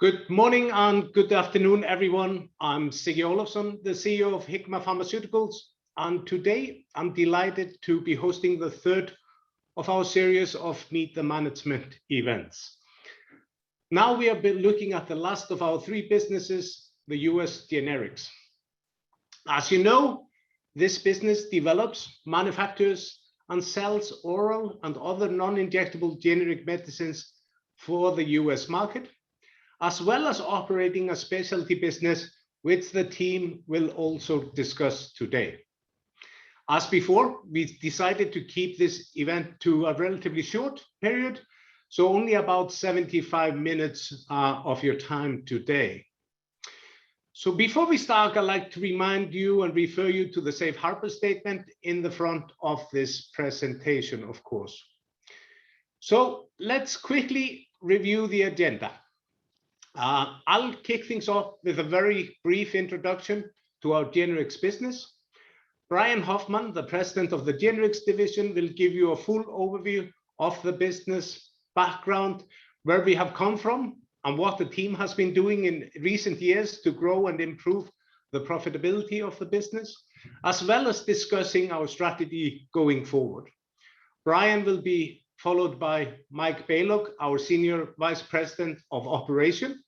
Good morning and good afternoon, everyone. I'm Siggi Olafsson, the CEO of Hikma Pharmaceuticals, and today I'm delighted to be hosting the third of our series of Meet the Management events. Now we are looking at the last of our three businesses, the US generics. As you know, this business develops, manufactures, and sells oral and other non-injectable generic medicines for the US market, as well as operating a specialty business, which the team will also discuss today. As before, we decided to keep this event to a relatively short period, so only about 75 minutes of your time today. So before we start, I'd like to remind you and refer you to the Safe Harbor statement in the front of this presentation, of course. So let's quickly review the agenda. I'll kick things off with a very brief introduction to our generics business. Brian Hoffman, the president of the generics division, will give you a full overview of the business background, where we have come from, and what the team has been doing in recent years to grow and improve the profitability of the business, as well as discussing our strategy going forward. Brian will be followed by Mike Baylock, our Senior Vice President of Operation,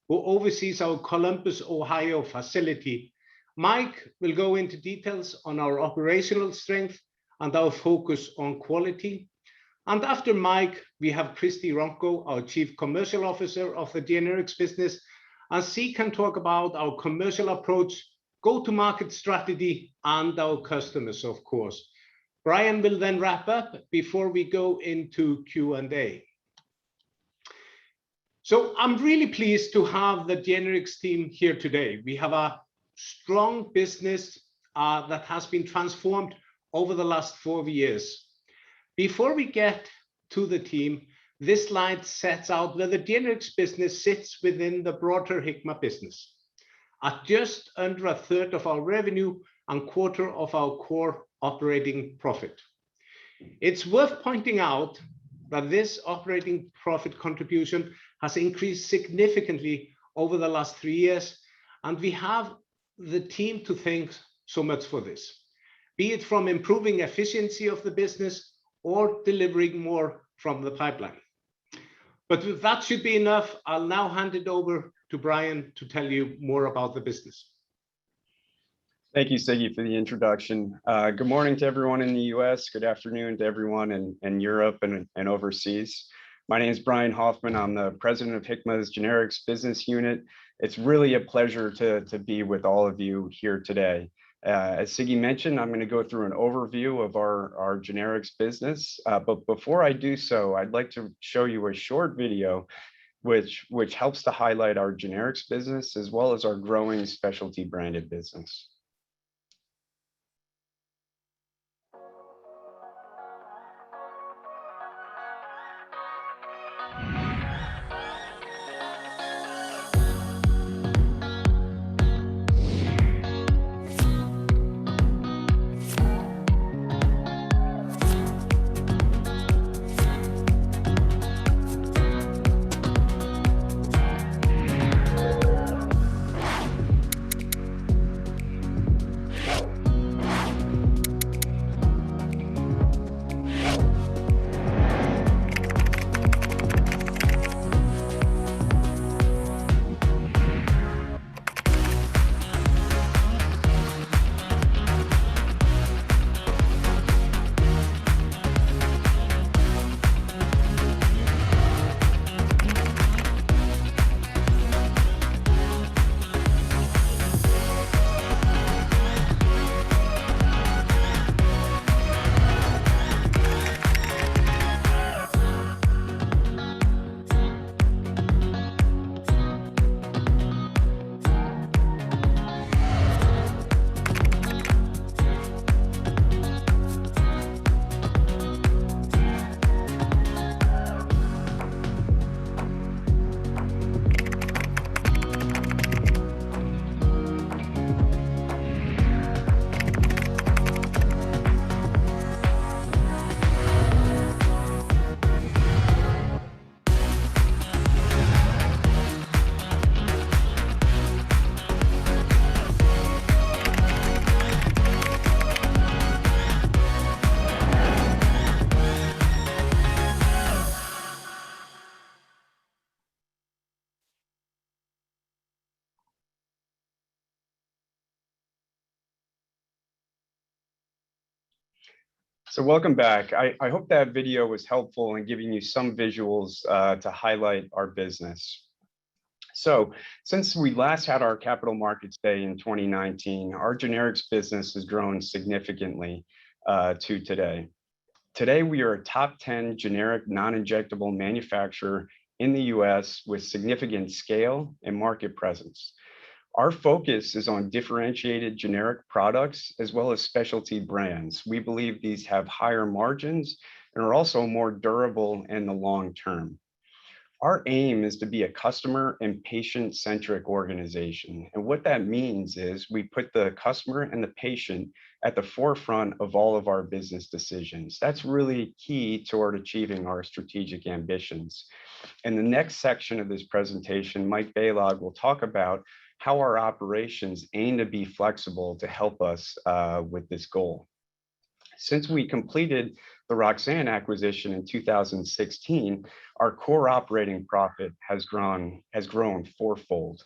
who oversees our Columbus, Ohio facility. Mike will go into details on our operational strength and our focus on quality. And after Mike, we have Christy Ronco, our Chief Commercial Officer of the generics business, and she can talk about our commercial approach, go-to-market strategy, and our customers, of course. Brian will then wrap up before we go into Q&A. So I'm really pleased to have the generics team here today. We have a strong business that has been transformed over the last 4 years. Before we get to the team, this slide sets out where the generics business sits within the broader Hikma business, at just under a third of our revenue and quarter of our core operating profit. It's worth pointing out that this operating profit contribution has increased significantly over the last 3 years, and we have the team to thank so much for this, be it from improving efficiency of the business or delivering more from the pipeline. But if that should be enough, I'll now hand it over to Brian to tell you more about the business. Thank you, Siggi, for the introduction. Good morning to everyone in the US. Good afternoon to everyone in Europe and overseas. My name is Brian Hoffman. I'm the president of Hikma's Generics Business Unit. It's really a pleasure to be with all of you here today. As Siggi mentioned, I'm going to go through an overview of our generics business. But before I do so, I'd like to show you a short video which helps to highlight our generics business as well as our growing specialty branded business. So welcome back. I hope that video was helpful in giving you some visuals to highlight our business. So since we last had our Capital Markets Day in 2019, our generics business has grown significantly to today. Today, we are a top 10 generic non-injectable manufacturer in the US with significant scale and market presence. Our focus is on differentiated generic products as well as specialty brands. We believe these have higher margins and are also more durable in the long term. Our aim is to be a customer and patient-centric organization. And what that means is we put the customer and the patient at the forefront of all of our business decisions. That's really key toward achieving our strategic ambitions. In the next section of this presentation, Mike Balog will talk about how our operations aim to be flexible to help us with this goal. Since we completed the Roxane acquisition in 2016, our core operating profit has grown fourfold.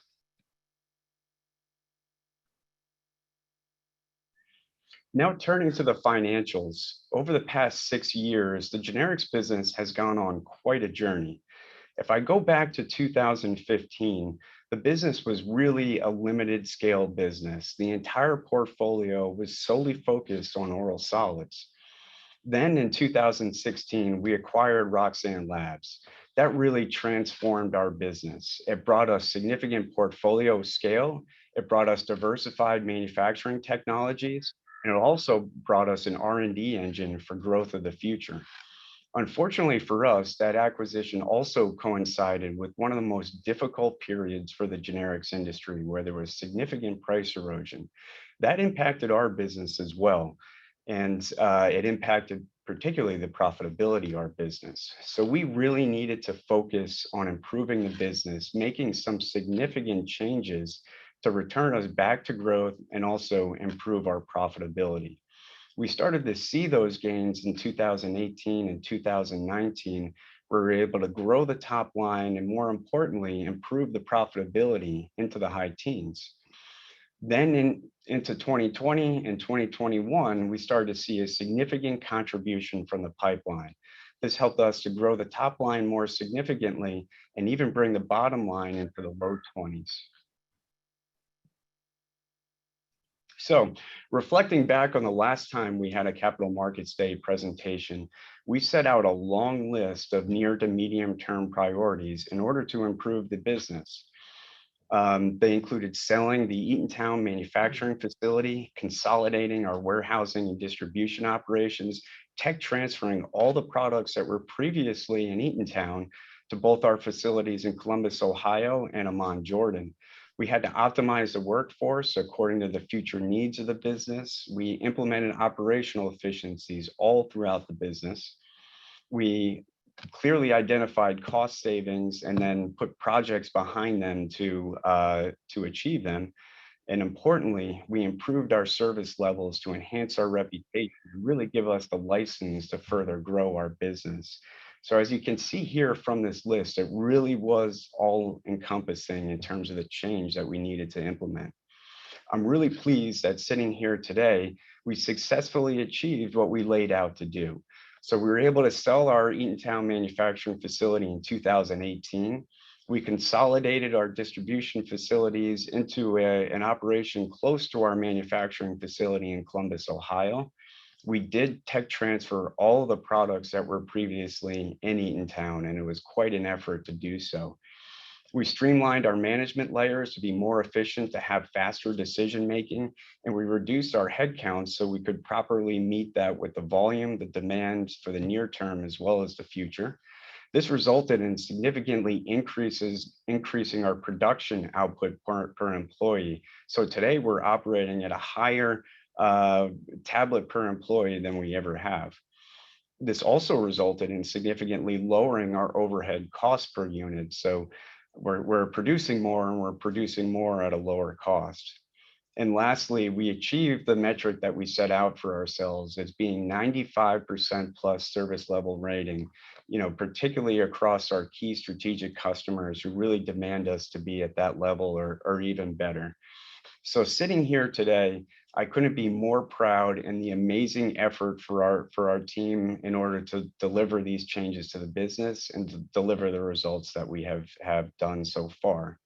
Now turning to the financials, over the past 6 years, the generics business has gone on quite a journey. If I go back to 2015, the business was really a limited scale business. The entire portfolio was solely focused on oral solids. Then in 2016, we acquired Roxane Labs. That really transformed our business. It brought us significant portfolio scale. It brought us diversified manufacturing technologies, and it also brought us an R&D engine for growth of the future. Unfortunately for us, that acquisition also coincided with one of the most difficult periods for the generics industry, where there was significant price erosion. That impacted our business as well, and it impacted particularly the profitability of our business. So we really needed to focus on improving the business, making some significant changes to return us back to growth and also improve our profitability. We started to see those gains in 2018 and 2019. We were able to grow the top line and, more importantly, improve the profitability into the high teens. Then into 2020 and 2021, we started to see a significant contribution from the pipeline. This helped us to grow the top line more significantly and even bring the bottom line into the low 20s. So reflecting back on the last time we had a Capital Markets Day presentation, we set out a long list of near to medium term priorities in order to improve the business. They included selling the Eatontown manufacturing facility, consolidating our warehousing and distribution operations, tech transferring all the products that were previously in Eatontown to both our facilities in Columbus, Ohio and Amman, Jordan. We had to optimize the workforce according to the future needs of the business. We implemented operational efficiencies all throughout the business. We clearly identified cost savings and then put projects behind them to achieve them. And importantly, we improved our service levels to enhance our reputation and really give us the license to further grow our business. So as you can see here from this list, it really was all encompassing in terms of the change that we needed to implement. I'm really pleased that sitting here today, we successfully achieved what we laid out to do. So we were able to sell our Eatontown manufacturing facility in 2018. We consolidated our distribution facilities into an operation close to our manufacturing facility in Columbus, Ohio. We did tech transfer all of the products that were previously in Eatontown, and it was quite an effort to do so. We streamlined our management layers to be more efficient, to have faster decision-making, and we reduced our headcount so we could properly meet that with the volume, the demands for the near term, as well as the future. This resulted in significantly increasing our production output per employee. So today we're operating at a higher tablet per employee than we ever have. This also resulted in significantly lowering our overhead cost per unit. So we're producing more, and we're producing more at a lower cost. And lastly, we achieved the metric that we set out for ourselves as being 95% plus service level rating, particularly across our key strategic customers who really demand us to be at that level or even better. So sitting here today, I couldn't be more proud in the amazing effort for our team in order to deliver these changes to the business and to deliver the results that we have done so far.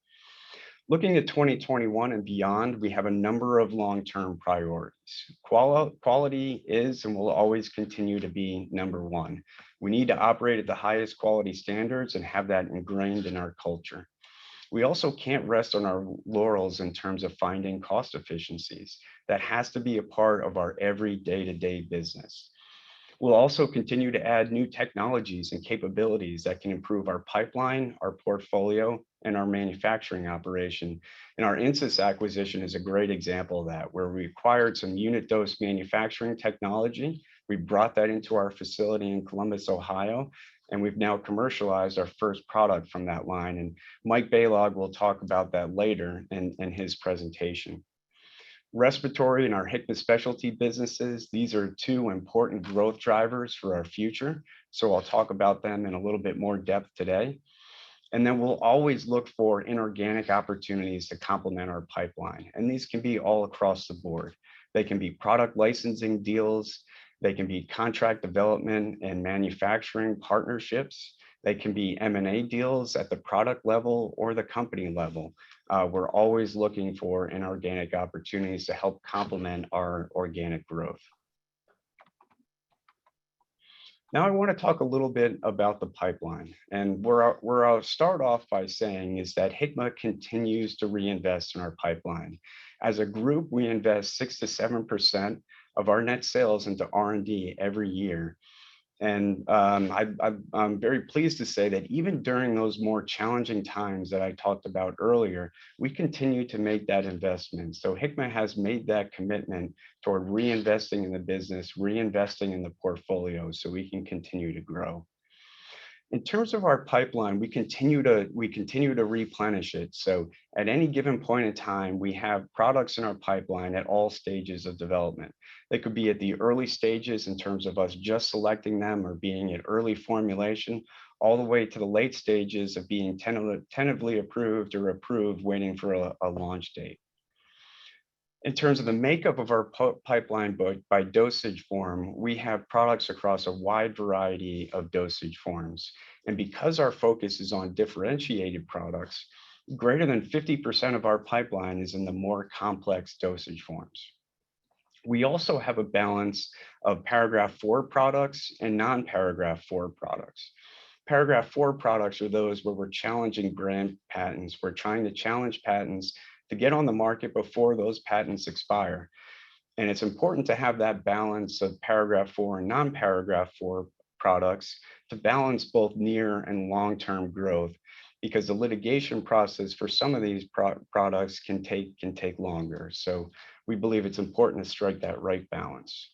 Looking at 2021 and beyond, we have a number of long-term priorities. Quality is and will always continue to be number one. We need to operate at the highest quality standards and have that ingrained in our culture. We also can't rest on our laurels in terms of finding cost efficiencies. That has to be a part of our every day-to-day business. We'll also continue to add new technologies and capabilities that can improve our pipeline, our portfolio, and our manufacturing operation. And our Insys acquisition is a great example of that, where we acquired some unit dose manufacturing technology. We brought that into our facility in Columbus, Ohio, and we've now commercialized our first product from that line. And Mike Balog will talk about that later in his presentation. Respiratory and our Hikma specialty businesses, these are two important growth drivers for our future. So I'll talk about them in a little bit more depth today. And then we'll always look for inorganic opportunities to complement our pipeline. And these can be all across the board. They can be product licensing deals. They can be contract development and manufacturing partnerships. They can be M&A deals at the product level or the company level. We're always looking for inorganic opportunities to help complement our organic growth. Now I want to talk a little bit about the pipeline. And where I'll start off by saying is that Hikma continues to reinvest in our pipeline. As a group, we invest 6 to 7% of our net sales into R&D every year. And I'm very pleased to say that even during those more challenging times that I talked about earlier, we continue to make that investment. So Hikma has made that commitment toward reinvesting in the business, reinvesting in the portfolio so we can continue to grow. In terms of our pipeline, we continue to replenish it. So at any given point in time, we have products in our pipeline at all stages of development. They could be at the early stages in terms of us just selecting them or being at early formulation, all the way to the late stages of being tentatively approved or approved, waiting for a launch date. In terms of the makeup of our pipeline by dosage form, we have products across a wide variety of dosage forms. And because our focus is on differentiated products, greater than 50% of our pipeline is in the more complex dosage forms. We also have a balance of paragraph 4 products and non-paragraph 4 products. Paragraph 4 products are those where we're challenging brand patents. We're trying to challenge patents to get on the market before those patents expire. And it's important to have that balance of paragraph 4 and non-paragraph 4 products to balance both near and long-term growth, because the litigation process for some of these products can take longer. So we believe it's important to strike that right balance.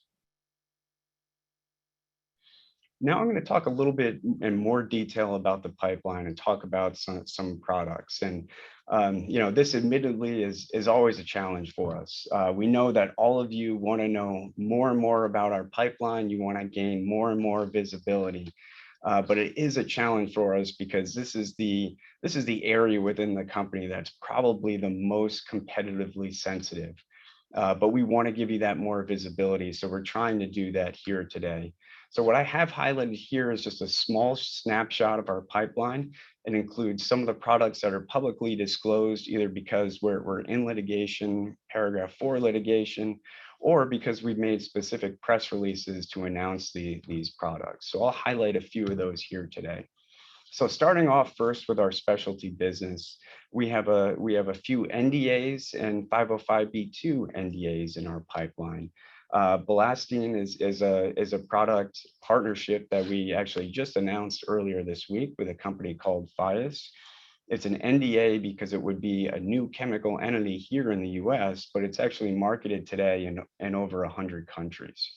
Now I'm going to talk a little bit in more detail about the pipeline and talk about some products. And this admittedly is always a challenge for us. We know that all of you want to know more and more about our pipeline. You want to gain more and more visibility. But it is a challenge for us because this is the area within the company that's probably the most competitively sensitive. But we want to give you that more visibility. So we're trying to do that here today. So what I have highlighted here is just a small snapshot of our pipeline. It includes some of the products that are publicly disclosed, either because we're in litigation, paragraph 4 litigation, or because we've made specific press releases to announce these products. So I'll highlight a few of those here today. So starting off first with our specialty business, we have a few NDAs and 505(b)(2) NDAs in our pipeline. Bilastine is a product partnership that we actually just announced earlier this week with a company called Fias. It's an NDA because it would be a new chemical entity here in the US, but it's actually marketed today in over 100 countries.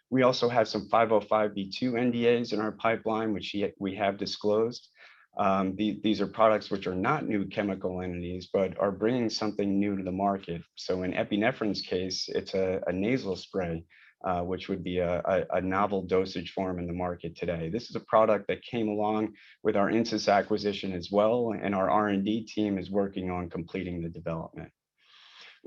We also have some 505(b)(2) NDAs in our pipeline, which we have disclosed. These are products which are not new chemical entities, but are bringing something new to the market. So in epinephrine's case, it's a nasal spray, which would be a novel dosage form in the market today. This is a product that came along with our Insys acquisition as well, and our R&D team is working on completing the development.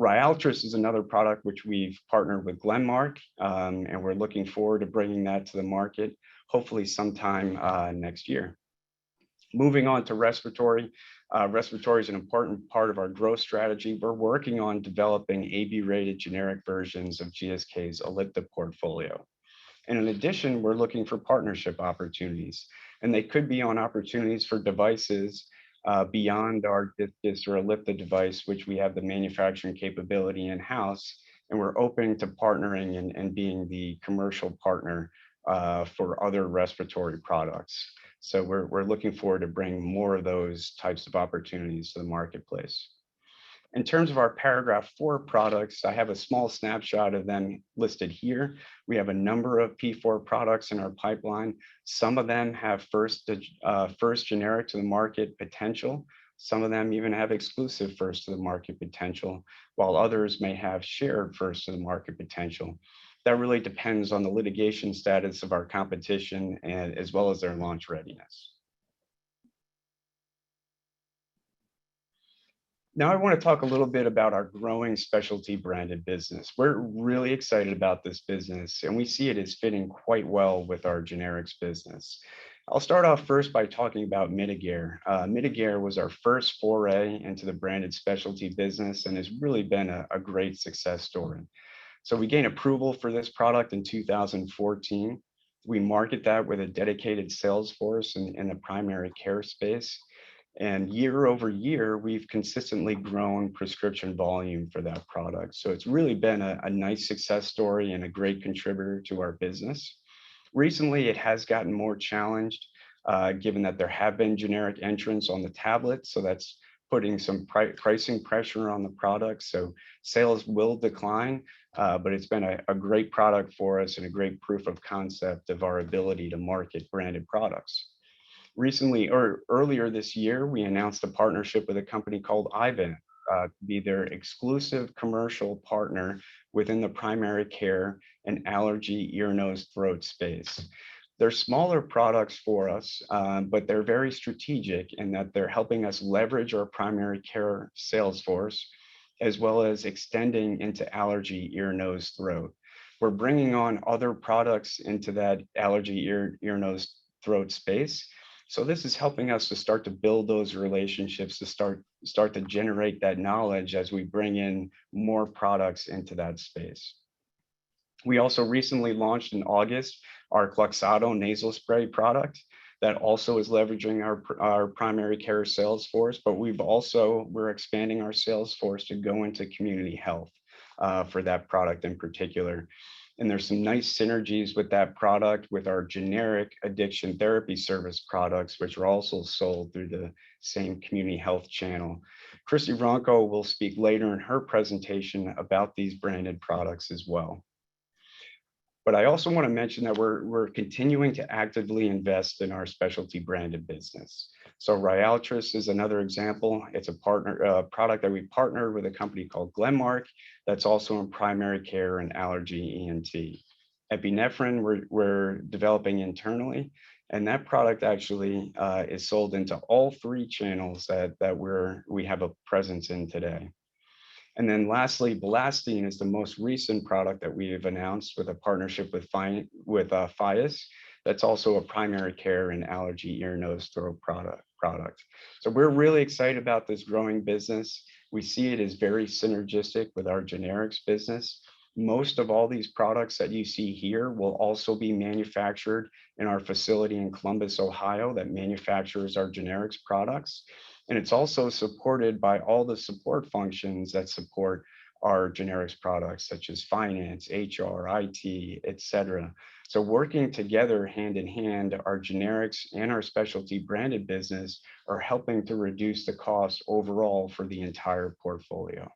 Ryaltris is another product which we've partnered with Glenmark, and we're looking forward to bringing that to the market, hopefully sometime next year. Moving on to respiratory. Respiratory is an important part of our growth strategy. We're working on developing AB-rated generic versions of GSK's Ellipta portfolio. And in addition, we're looking for partnership opportunities, and they could be on opportunities for devices beyond our Discus or Ellipta device, which we have the manufacturing capability in-house, and we're open to partnering and being the commercial partner for other respiratory products. So we're looking forward to bring more of those types of opportunities to the marketplace. In terms of our paragraph 4 products, I have a small snapshot of them listed here. We have a number of P4 products in our pipeline. Some of them have first generic to the market potential. Some of them even have exclusive first to the market potential, while others may have shared first to the market potential. That really depends on the litigation status of our competition and as well as their launch readiness. Now I want to talk a little bit about our growing specialty branded business. We're really excited about this business, and we see it as fitting quite well with our generics business. I'll start off first by talking about Mitigare. Mitigare was our first foray into the branded specialty business and has really been a great success story. So we gained approval for this product in 2014. We market that with a dedicated sales force in the primary care space. And year over year, we've consistently grown prescription volume for that product. So it's really been a nice success story and a great contributor to our business. Recently, it has gotten more challenged, given that there have been generic entrants on the tablet. So that's putting some pricing pressure on the product. So sales will decline, but it's been a great product for us and a great proof of concept of our ability to market branded products. Recently, or earlier this year, we announced a partnership with a company called Eyevant to be their exclusive commercial partner within the primary care and allergy, ear, nose, throat space. They're smaller products for us, but they're very strategic in that they're helping us leverage our primary care sales force, as well as extending into allergy, ear, nose, throat. We're bringing on other products into that allergy, ear, nose, throat space. So this is helping us to start to build those relationships, to start to generate that knowledge as we bring in more products into that space. We also recently launched in August our Kloxxado nasal spray product that also is leveraging our primary care sales force, but we're expanding our sales force to go into community health for that product in particular. And there's some nice synergies with that product with our generic addiction therapy service products, which are also sold through the same community health channel. Christy Ronco will speak later in her presentation about these branded products as well. But I also want to mention that we're continuing to actively invest in our specialty branded business. So Ryaltris is another example. It's a product that we partnered with a company called Glenmark that's also in primary care and allergy ENT. Epinephrine we're developing internally, and that product actually is sold into all 3 channels that we have a presence in today. And then lastly, Bilastine is the most recent product that we have announced with a partnership with Fias. That's also a primary care and allergy, ear, nose, throat product. So we're really excited about this growing business. We see it as very synergistic with our generics business. Most of all these products that you see here will also be manufactured in our facility in Columbus, Ohio, that manufactures our generics products. And it's also supported by all the support functions that support our generics products, such as finance, HR, IT, et cetera. So working together hand in hand, our generics and our specialty branded business are helping to reduce the cost overall for the entire portfolio.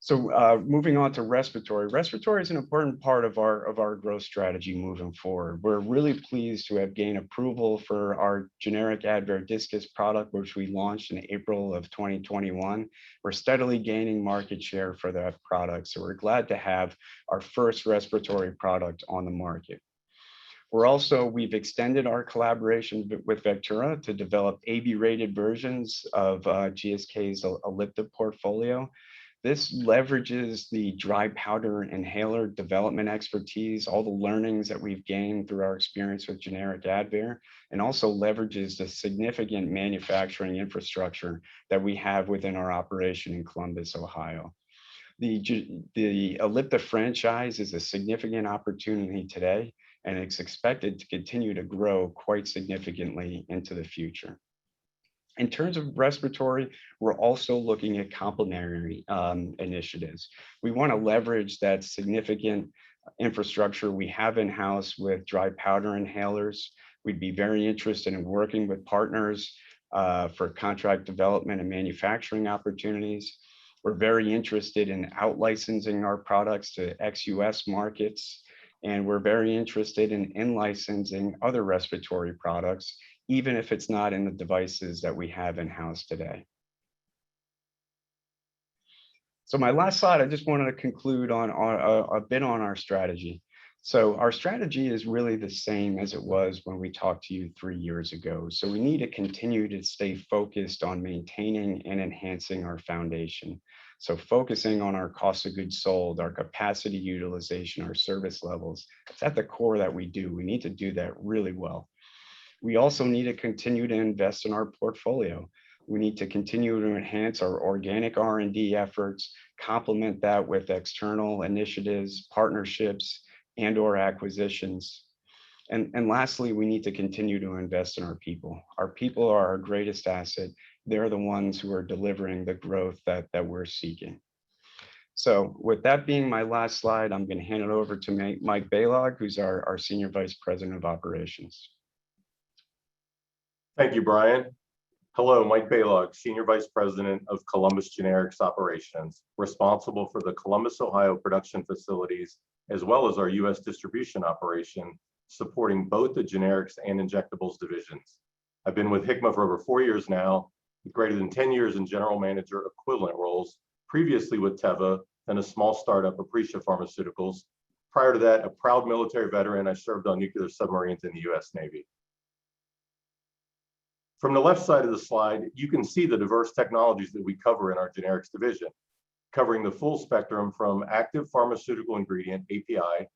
So moving on to respiratory. Respiratory is an important part of our growth strategy moving forward. We're really pleased to have gained approval for our generic Advair Diskus product, which we launched in April of 2021. We're steadily gaining market share for that product. So we're glad to have our first respiratory product on the market. We've extended our collaboration with Vectura to develop AB-rated versions of GSK's Ellipta portfolio. This leverages the dry powder inhaler development expertise, all the learnings that we've gained through our experience with generic Advair, and also leverages the significant manufacturing infrastructure that we have within our operation in Columbus, Ohio. The Ellipta franchise is a significant opportunity today, and it's expected to continue to grow quite significantly into the future. In terms of respiratory, we're also looking at complementary initiatives. We want to leverage that significant infrastructure we have in-house with dry powder inhalers. We'd be very interested in working with partners for contract development and manufacturing opportunities. We're very interested in out-licensing our products to ex-US markets, and we're very interested in licensing other respiratory products, even if it's not in the devices that we have in-house today. So my last slide, I just wanted to conclude on a bit on our strategy. So our strategy is really the same as it was when we talked to you 3 years ago. So we need to continue to stay focused on maintaining and enhancing our foundation. So focusing on our cost of goods sold, our capacity utilization, our service levels, it's at the core that we do. We need to do that really well. We also need to continue to invest in our portfolio. We need to continue to enhance our organic R&D efforts, complement that with external initiatives, partnerships, and/or acquisitions. And lastly, we need to continue to invest in our people. Our people are our greatest asset. They're the ones who are delivering the growth that we're seeking. So with that being my last slide, I'm going to hand it over to Mike Balog, who's our Senior Vice President of Operations. Thank you, Brian. Hello, Mike Balog, Senior Vice President of Columbus Generics Operations, responsible for the Columbus, Ohio production facilities, as well as our US distribution operation, supporting both the generics and injectables divisions. I've been with Hikma for over 4 years now, with greater than 10 years in general manager equivalent roles, previously with Teva and a small startup, Aprecia Pharmaceuticals. Prior to that, a proud military veteran, I served on nuclear submarines in the US Navy. From the left side of the slide, you can see the diverse technologies that we cover in our generics division, covering the full spectrum from active pharmaceutical ingredient, API,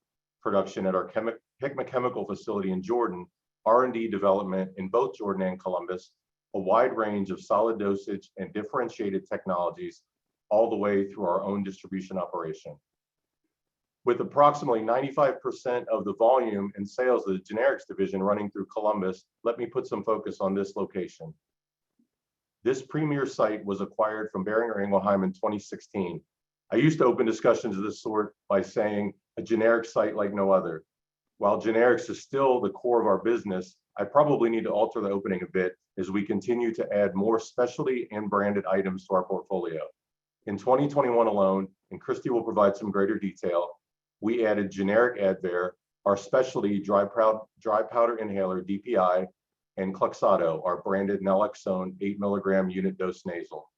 production at our Hikma chemical facility in Jordan, R&D development in both Jordan and Columbus, a wide range of solid dosage and differentiated technologies, all the way through our own distribution operation. With approximately 95% of the volume and sales of the generics division running through Columbus, let me put some focus on this location. This premier site was acquired from Boehringer Ingelheim in 2016. I used to open discussions of this sort by saying a generic site like no other. While generics is still the core of our business, I probably need to alter the opening a bit as we continue to add more specialty and branded items to our portfolio. In 2021 alone, and Christy will provide some greater detail, we added generic Advair, our specialty dry powder inhaler DPI, and Kloxxado, our branded naloxone 8 milligram unit dose nasal.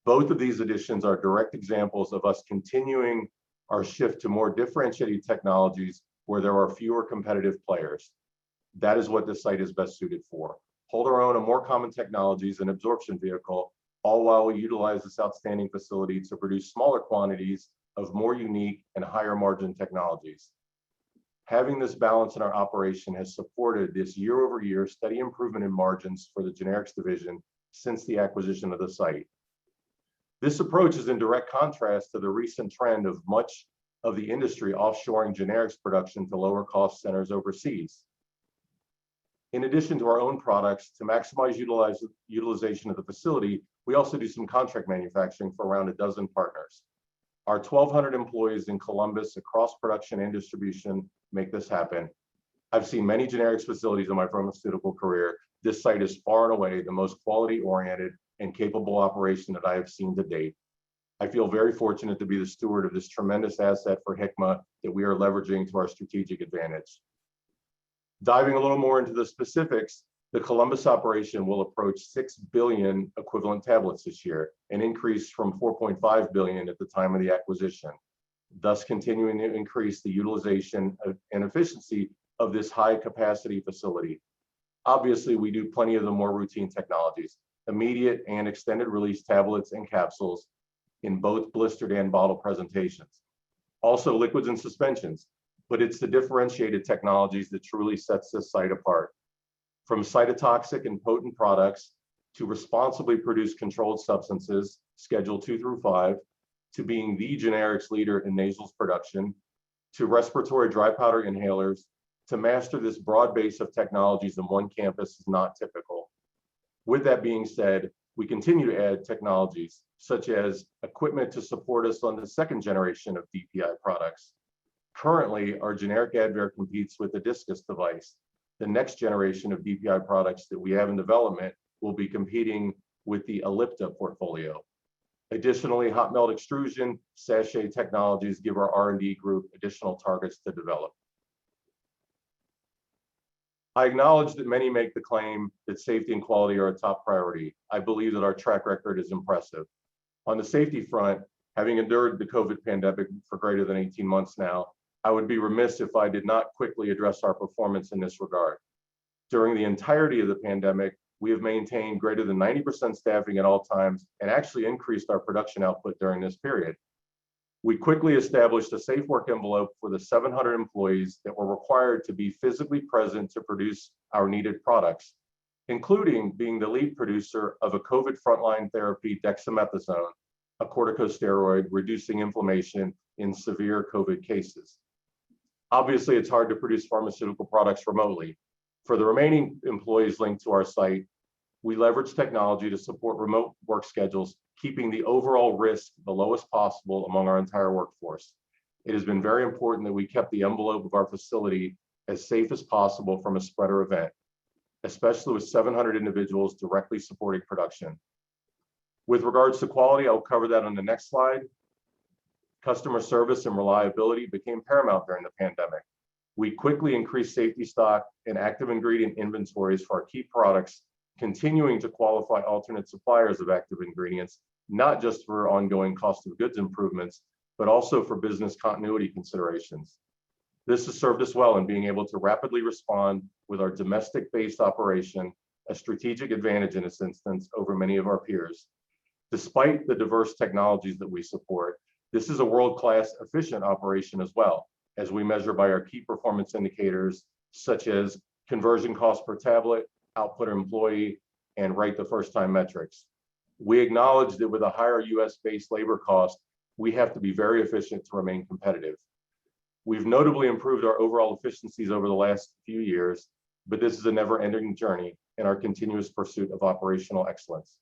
Both of these additions are direct examples of us continuing our shift to more differentiated technologies where there are fewer competitive players. That is what this site is best suited for. Hold our own on more common technologies and absorption vehicle, all while we utilize this outstanding facility to produce smaller quantities of more unique and higher margin technologies. Having this balance in our operation has supported this year-over-year steady improvement in margins for the generics division since the acquisition of the site. This approach is in direct contrast to the recent trend of much of the industry offshoring generics production to lower cost centers overseas. In addition to our own products, to maximize utilization of the facility, we also do some contract manufacturing for around a dozen partners. Our 1,200 employees in Columbus across production and distribution make this happen. I've seen many generics facilities in my pharmaceutical career. This site is far and away the most quality-oriented and capable operation that I have seen to date. I feel very fortunate to be the steward of this tremendous asset for Hikma that we are leveraging to our strategic advantage. Diving a little more into the specifics, the Columbus operation will approach 6 billion equivalent tablets this year, an increase from 4.5 billion at the time of the acquisition, thus continuing to increase the utilization and efficiency of this high capacity facility. Obviously, we do plenty of the more routine technologies, immediate and extended release tablets and capsules in both blistered and bottle presentations. Also liquids and suspensions, but it's the differentiated technologies that truly sets this site apart. From cytotoxic and potent products to responsibly produced controlled substances, Schedule 2 through 5, to being the generics leader in nasals production, to respiratory dry powder inhalers, to master this broad base of technologies in one campus is not typical. With that being said, we continue to add technologies such as equipment to support us on the second generation of DPI products. Currently, our generic Advair competes with the Discus device. The next generation of DPI products that we have in development will be competing with the Ellipta portfolio. Additionally, hot melt extrusion, sachet technologies give our R&D group additional targets to develop. I acknowledge that many make the claim that safety and quality are a top priority. I believe that our track record is impressive. On the safety front, having endured the COVID pandemic for greater than 18 months now, I would be remiss if I did not quickly address our performance in this regard. During the entirety of the pandemic, we have maintained greater than 90% staffing at all times and actually increased our production output during this period. We quickly established a safe work envelope for the 700 employees that were required to be physically present to produce our needed products, including being the lead producer of a COVID frontline therapy, dexamethasone, a corticosteroid reducing inflammation in severe COVID cases. Obviously, it's hard to produce pharmaceutical products remotely. For the remaining employees linked to our site, we leverage technology to support remote work schedules, keeping the overall risk the lowest possible among our entire workforce. It has been very important that we kept the envelope of our facility as safe as possible from a spreader event, especially with 700 individuals directly supporting production. With regards to quality, I'll cover that on the next slide. Customer service and reliability became paramount during the pandemic. We quickly increased safety stock and active ingredient inventories for our key products, continuing to qualify alternate suppliers of active ingredients, not just for ongoing cost of goods improvements, but also for business continuity considerations. This has served us well in being able to rapidly respond with our domestic-based operation, a strategic advantage in this instance over many of our peers. Despite the diverse technologies that we support, this is a world-class efficient operation as well, as we measure by our key performance indicators, such as conversion cost per tablet, output per employee, and right the first time metrics. We acknowledge that with a higher US-based labor cost, we have to be very efficient to remain competitive. We've notably improved our overall efficiencies over the last few years, but this is a never-ending journey in our continuous pursuit of operational excellence.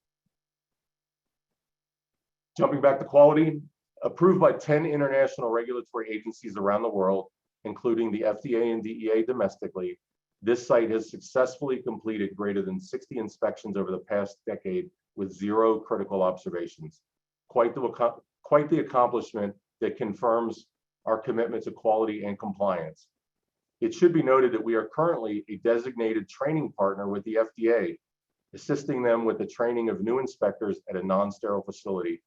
Jumping back to quality, approved by 10 international regulatory agencies around the world, including the FDA and DEA domestically, this site has successfully completed greater than 60 inspections over the past decade with 0 critical observations. Quite the accomplishment that confirms our commitment to quality and compliance. It should be noted that we are currently a designated training partner with the FDA, assisting them with the training of new inspectors at a non-sterile facility.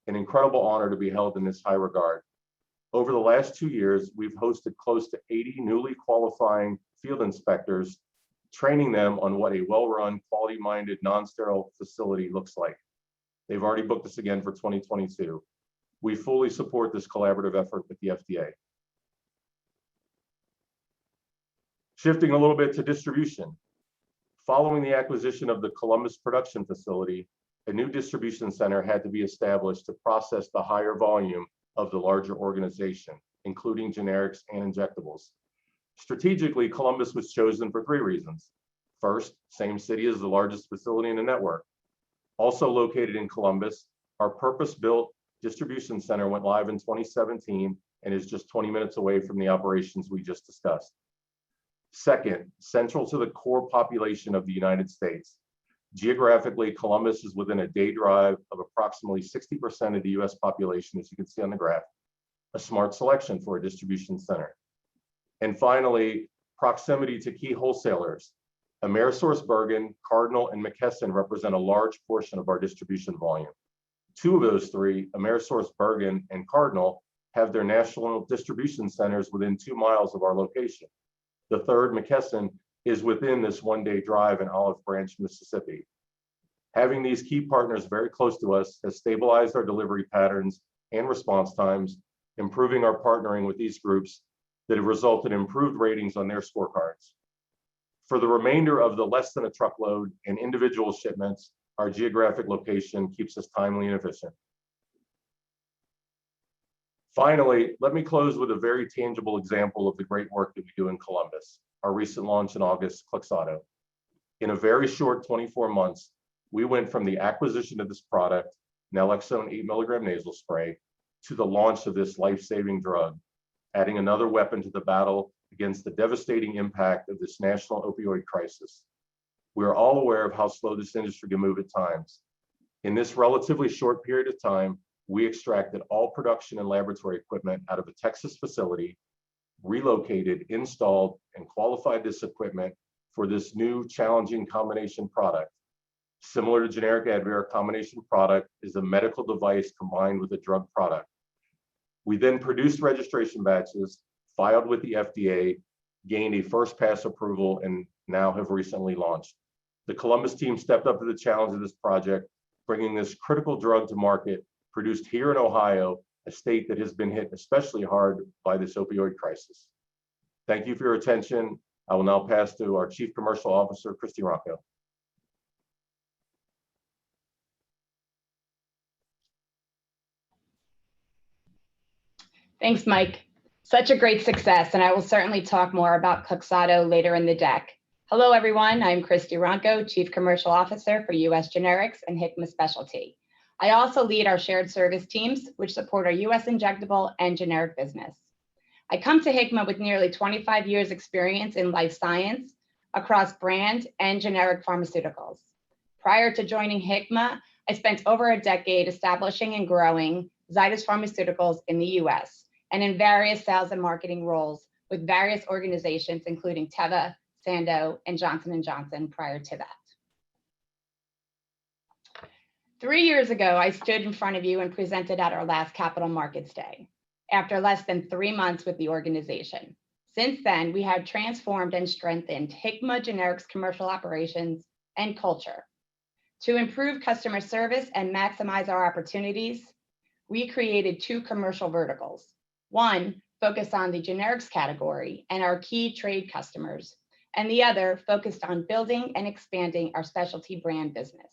An incredible honor to be held in this high regard. Over the last 2 years, we've hosted close to 80 newly qualifying field inspectors, training them on what a well-run, quality-minded, non-sterile facility looks like. They've already booked us again for 2022. We fully support this collaborative effort with the FDA. Shifting a little bit to distribution. Following the acquisition of the Columbus production facility, a new distribution center had to be established to process the higher volume of the larger organization, including generics and injectables. Strategically, Columbus was chosen for 3 reasons. First, same city as the largest facility in the network. Also located in Columbus, our purpose-built distribution center went live in 2017 and is just 20 minutes away from the operations we just discussed. Second, central to the core population of the United States. Geographically, Columbus is within a day drive of approximately 60% of the US population, as you can see on the graph, a smart selection for a distribution center. And finally, proximity to key wholesalers. AmerisourceBergen, Cardinal, and McKesson represent a large portion of our distribution volume. 2 of those 3, AmerisourceBergen and Cardinal, have their national distribution centers within 2 miles of our location. The third, McKesson, is within this one-day drive in Olive Branch, Mississippi. Having these key partners very close to us has stabilized our delivery patterns and response times, improving our partnering with these groups that have resulted in improved ratings on their scorecards. For the remainder of the less than a truckload and individual shipments, our geographic location keeps us timely and efficient. Finally, let me close with a very tangible example of the great work that we do in Columbus, our recent launch in August, Kloxxado. In a very short 24 months, we went from the acquisition of this product, naloxone 8 mg nasal spray, to the launch of this life-saving drug, adding another weapon to the battle against the devastating impact of this national opioid crisis. We are all aware of how slow this industry can move at times. In this relatively short period of time, we extracted all production and laboratory equipment out of a Texas facility, relocated, installed, and qualified this equipment for this new challenging combination product. Similar to generic Advair, a combination product is a medical device combined with a drug product. We then produced registration batches, filed with the FDA, gained a first pass approval, and now have recently launched. The Columbus team stepped up to the challenge of this project, bringing this critical drug to market, produced here in Ohio, a state that has been hit especially hard by this opioid crisis. Thank you for your attention. I will now pass to our Chief Commercial Officer, Christy Rocco. Thanks, Mike. Such a great success, and I will certainly talk more about Kloxxado later in the deck. Hello, everyone. I'm Christy Ronco, Chief Commercial Officer for U.S. Generics and Hikma Specialty. I also lead our shared service teams, which support our U.S. injectable and generic business. I come to Hikma with nearly 25 years experience in life science across brand and generic pharmaceuticals. Prior to joining Hikma, I spent over a decade establishing and growing Zydus Pharmaceuticals in the U.S. and in various sales and marketing roles with various organizations, including Teva, Sandoz, and Johnson & Johnson prior to that. 3 years ago, I stood in front of you and presented at our last Capital Markets Day, after less than 3 months with the organization. Since then, we have transformed and strengthened Hikma Generics commercial operations and culture. To improve customer service and maximize our opportunities, we created 2 commercial verticals. One focused on the generics category and our key trade customers, and the other focused on building and expanding our specialty brand business.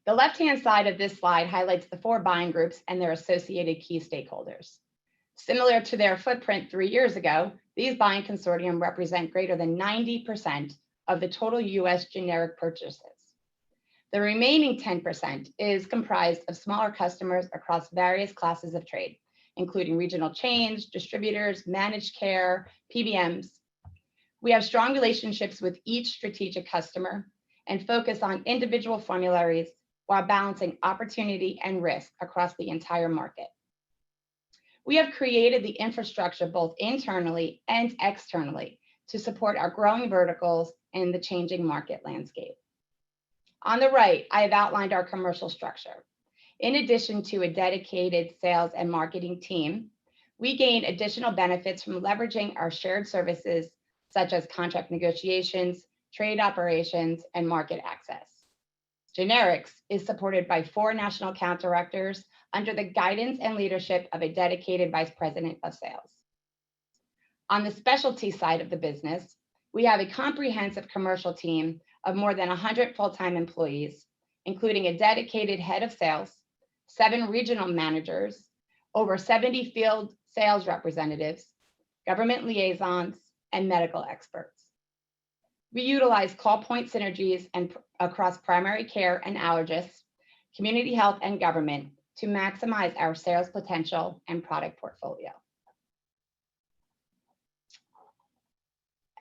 The left-hand side of this slide highlights the 4 buying groups and their associated key stakeholders. Similar to their footprint 3 years ago, these buying consortium represent greater than 90% of the total US generic purchases. The remaining 10% is comprised of smaller customers across various classes of trade, including regional chains, distributors, managed care, PBMs. We have strong relationships with each strategic customer and focus on individual formularies while balancing opportunity and risk across the entire market. We have created the infrastructure both internally and externally to support our growing verticals and the changing market landscape. On the right, I have outlined our commercial structure. In addition to a dedicated sales and marketing team, we gain additional benefits from leveraging our shared services, such as contract negotiations, trade operations, and market access. Generics is supported by 4 national account directors under the guidance and leadership of a dedicated vice president of sales. On the specialty side of the business, we have a comprehensive commercial team of more than 100 full-time employees, including a dedicated head of sales, 7 regional managers, over 70 field sales representatives, government liaisons, and medical experts. We utilize call point synergies and across primary care and allergists, community health, and government to maximize our sales potential and product portfolio.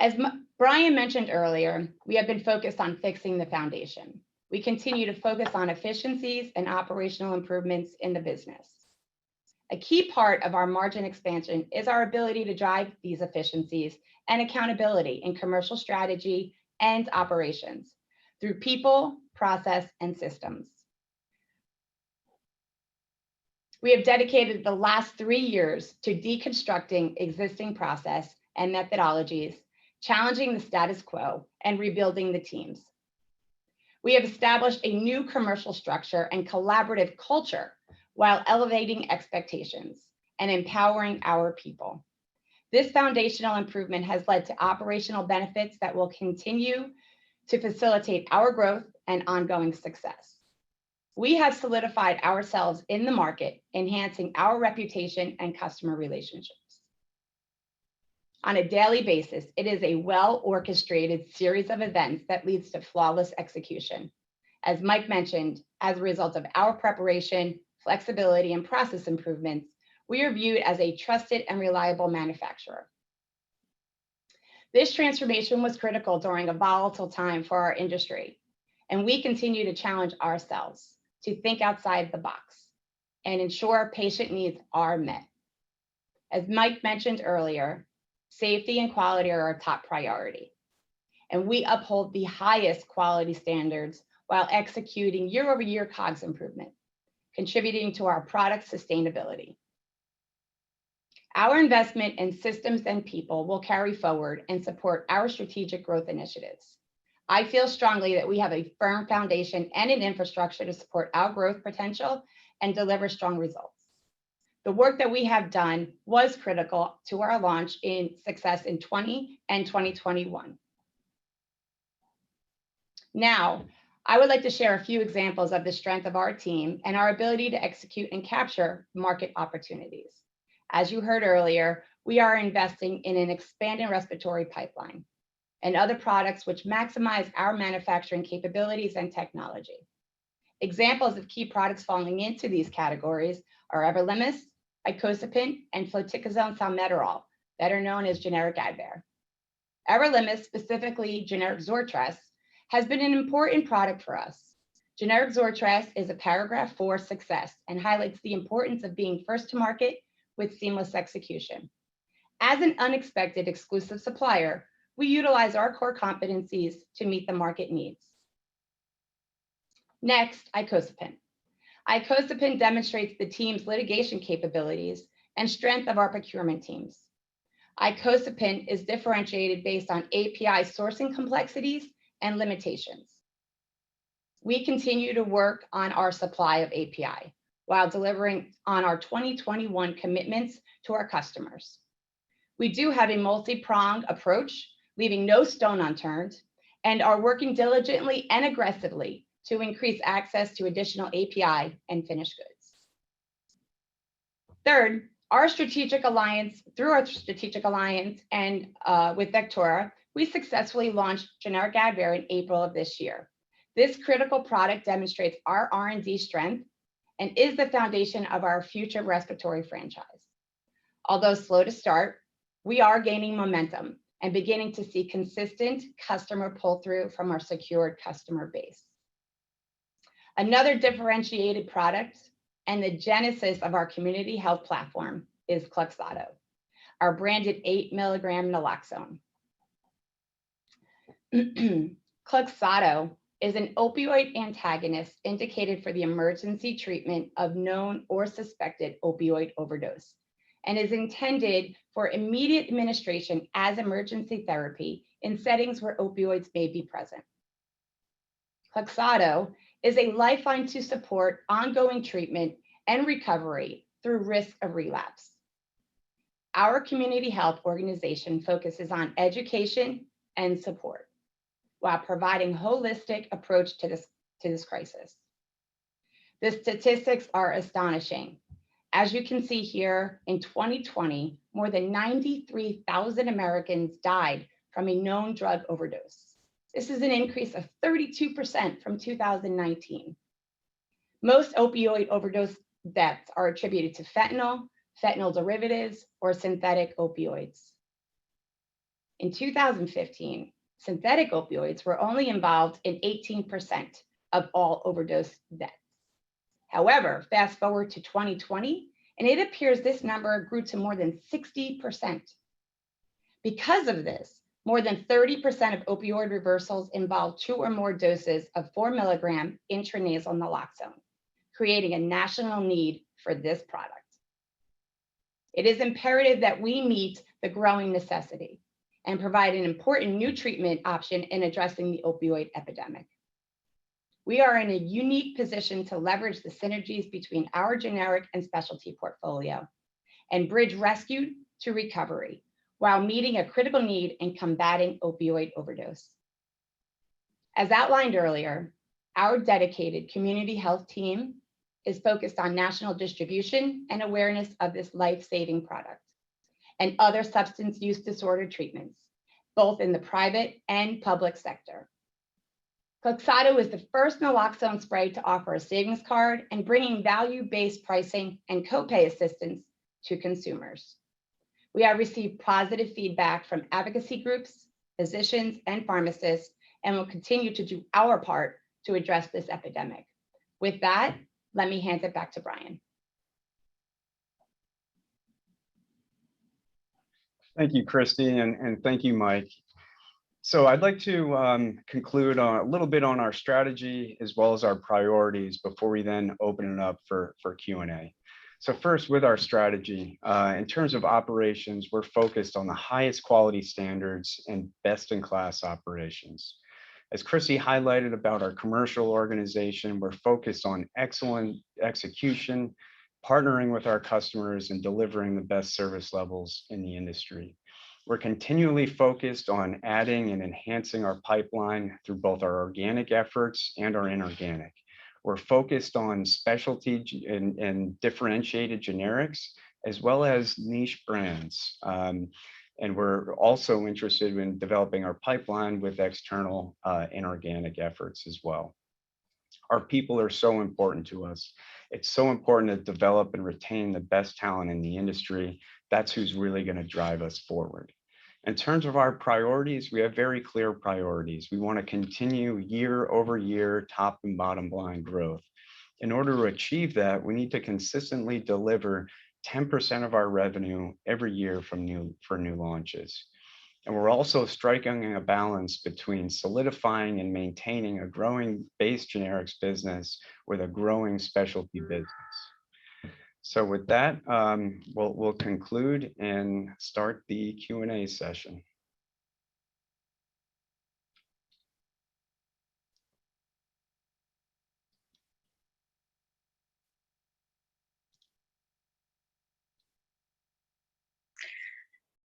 As Brian mentioned earlier, we have been focused on fixing the foundation. We continue to focus on efficiencies and operational improvements in the business. A key part of our margin expansion is our ability to drive these efficiencies and accountability in commercial strategy and operations through people, process, and systems. We have dedicated the last 3 years to deconstructing existing process and methodologies, challenging the status quo, and rebuilding the teams. We have established a new commercial structure and collaborative culture while elevating expectations and empowering our people. This foundational improvement has led to operational benefits that will continue to facilitate our growth and ongoing success. We have solidified ourselves in the market, enhancing our reputation and customer relationships. On a daily basis, it is a well-orchestrated series of events that leads to flawless execution. As Mike mentioned, as a result of our preparation, flexibility, and process improvements, we are viewed as a trusted and reliable manufacturer. This transformation was critical during a volatile time for our industry, and we continue to challenge ourselves to think outside the box and ensure patient needs are met. As Mike mentioned earlier, safety and quality are our top priority, and we uphold the highest quality standards while executing year-over-year COGS improvement, contributing to our product sustainability. Our investment in systems and people will carry forward and support our strategic growth initiatives. I feel strongly that we have a firm foundation and an infrastructure to support our growth potential and deliver strong results. The work that we have done was critical to our launch in success in 2020 and 2021. Now, I would like to share a few examples of the strength of our team and our ability to execute and capture market opportunities. As you heard earlier, we are investing in an expanding respiratory pipeline and other products which maximize our manufacturing capabilities and technology. Examples of key products falling into these categories are everolimus, icosapent, and fluticasone salmeterol, better known as generic Advair. Everolimus, specifically generic Zortress, has been an important product for us. Generic Zortress is a paragraph 4 success and highlights the importance of being first to market with seamless execution. As an unexpected exclusive supplier, we utilize our core competencies to meet the market needs. Next, icosapent. Icosapent demonstrates the team's litigation capabilities and strength of our procurement teams. Icosapent is differentiated based on API sourcing complexities and limitations. We continue to work on our supply of API while delivering on our 2021 commitments to our customers. We do have a multi-pronged approach, leaving no stone unturned, and are working diligently and aggressively to increase access to additional API and finished goods. Third, through our strategic alliance and with Vectura, we successfully launched generic Advair in April of this year. This critical product demonstrates our R&D strength and is the foundation of our future respiratory franchise. Although slow to start, we are gaining momentum and beginning to see consistent customer pull-through from our secured customer base. Another differentiated product and the genesis of our community health platform is Kloxxado, our branded 8 milligram naloxone. Kloxxado is an opioid antagonist indicated for the emergency treatment of known or suspected opioid overdose and is intended for immediate administration as emergency therapy in settings where opioids may be present. Kloxxado is a lifeline to support ongoing treatment and recovery through risk of relapse. Our community health organization focuses on education and support while providing holistic approach to this crisis. The statistics are astonishing. As you can see here, in 2020, more than 93,000 Americans died from a known drug overdose. This is an increase of 32% from 2019. Most opioid overdose deaths are attributed to fentanyl, fentanyl derivatives, or synthetic opioids. In 2015, synthetic opioids were only involved in 18% of all overdose deaths. However, fast forward to 2020, and it appears this number grew to more than 60%. Because of this, more than 30% of opioid reversals involve 2 or more doses of 4 milligram intranasal naloxone, creating a national need for this product. It is imperative that we meet the growing necessity and provide an important new treatment option in addressing the opioid epidemic. We are in a unique position to leverage the synergies between our generic and specialty portfolio and bridge rescue to recovery while meeting a critical need in combating opioid overdose. As outlined earlier, our dedicated community health team is focused on national distribution and awareness of this life-saving product and other substance use disorder treatments, both in the private and public sector. Kloxxado is the first naloxone spray to offer a savings card and bringing value-based pricing and copay assistance to consumers. We have received positive feedback from advocacy groups, physicians, and pharmacists, and will continue to do our part to address this epidemic. With that, let me hand it back to Brian. Thank you, Christy, and thank you, Mike. So I'd like to conclude on a little bit on our strategy as well as our priorities before we then open it up for Q&A. So first, with our strategy, in terms of operations, we're focused on the highest quality standards and best-in-class operations. As Christy highlighted about our commercial organization, we're focused on excellent execution, partnering with our customers, and delivering the best service levels in the industry. We're continually focused on adding and enhancing our pipeline through both our organic efforts and our inorganic. We're focused on specialty and differentiated generics, as well as niche brands. And we're also interested in developing our pipeline with external inorganic efforts as well. Our people are so important to us. It's so important to develop and retain the best talent in the industry. That's who's really going to drive us forward. In terms of our priorities, we have very clear priorities. We want to continue year over year, top and bottom line growth. In order to achieve that, we need to consistently deliver 10% of our revenue every year for new launches. And we're also striking a balance between solidifying and maintaining a growing base generics business with a growing specialty business. So with that, we'll conclude and start the Q&A session.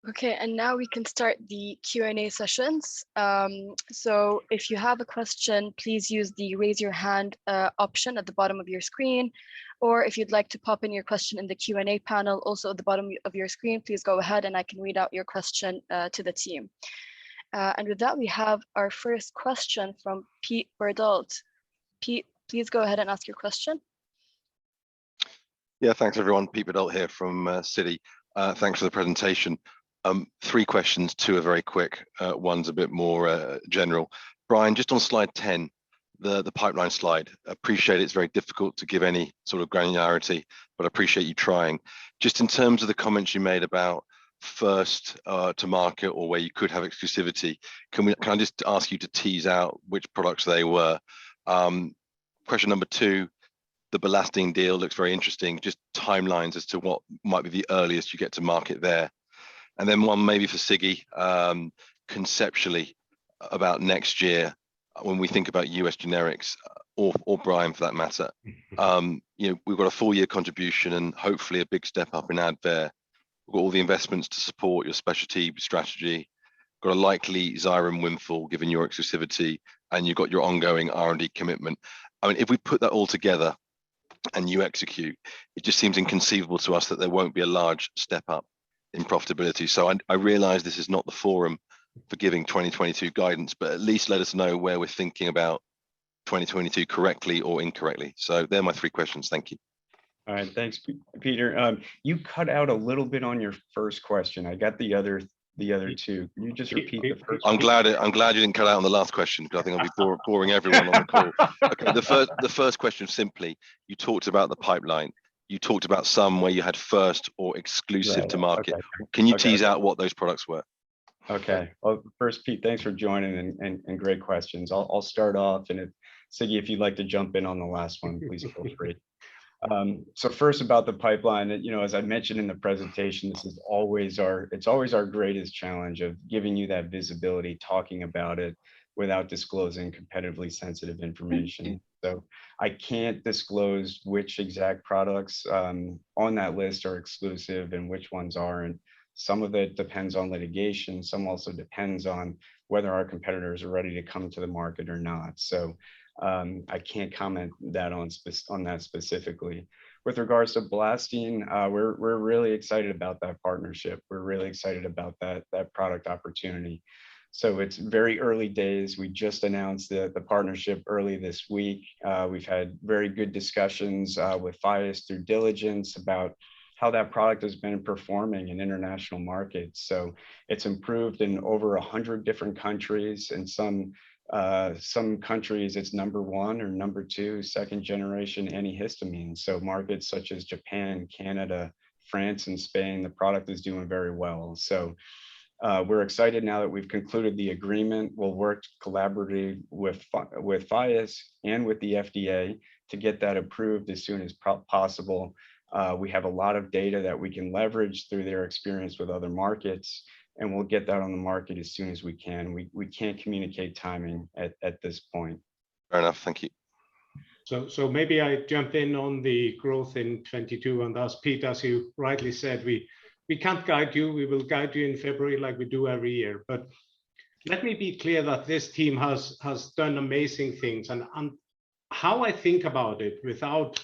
Okay, and now we can start the Q&A sessions. So if you have a question, please use the raise your hand option at the bottom of your screen. Or if you'd like to pop in your question in the Q&A panel, also at the bottom of your screen, please go ahead and I can read out your question to the team. And with that, we have our first question from Pete Verdult. Pete, please go ahead and ask your question. Yeah, thanks everyone. Pete Verdult here from Citi. Thanks for the presentation. 3 questions, 2 are very quick. One's a bit more general. Brian, just on slide 10, the pipeline slide, appreciate it's very difficult to give any sort of granularity, but I appreciate you trying. Just in terms of the comments you made about first to market or where you could have exclusivity, can I just ask you to tease out which products they were? Question number 2, the Belastine deal looks very interesting. Just timelines as to what might be the earliest you get to market there. And then one maybe for Siggy, conceptually about next year, when we think about US generics, or Brian for that matter, you know, we've got a full year contribution and hopefully a big step up in Advair. We've got all the investments to support your specialty strategy, got a likely Xyrem windfall given your exclusivity, and you've got your ongoing R&D commitment. I mean, if we put that all together and you execute, it just seems inconceivable to us that there won't be a large step up in profitability. So I realize this is not the forum for giving 2022 guidance, but at least let us know where we're thinking about 2022 correctly or incorrectly. So they're my 3 questions. Thank you. All right, thanks, Peter. You cut out a little bit on your first question. I got the other 2. Can you just repeat the first? I'm glad you didn't cut out on the last question, because I think I'll be boring everyone on the call. Okay, the first question simply, you talked about the pipeline. You talked about some where you had first or exclusive to market. Okay. Can you tease out what those products were? Okay. Well, first, Pete, thanks for joining and great questions. I'll start off, and if Siggy, if you'd like to jump in on the last one, please feel free. So first about the pipeline, as I mentioned in the presentation, this is always our greatest challenge of giving you that visibility, talking about it without disclosing competitively sensitive information. So I can't disclose which exact products on that list are exclusive and which ones aren't. Some of it depends on litigation. Some also depends on whether our competitors are ready to come to the market or not. So I can't comment on that specifically. With regards to Blastine, we're really excited about that partnership. We're really excited about that product opportunity. So it's very early days. We just announced the partnership early this week. We've had very good discussions with Fias through diligence about how that product has been performing in international markets. So it's improved in over 100 different countries. In some countries, it's #1 or #2, second generation antihistamine. So markets such as Japan, Canada, France, and Spain, the product is doing very well. So we're excited now that we've concluded the agreement. We'll work collaboratively with Fias and with the FDA to get that approved as soon as possible. We have a lot of data that we can leverage through their experience with other markets, and we'll get that on the market as soon as we can. We can't communicate timing at this point. Fair enough, thank you. So maybe I jump in on the growth in 22, and as Pete, as you rightly said, we can't guide you. We will guide you in February like we do every year. But let me be clear that this team has done amazing things, and how I think about it without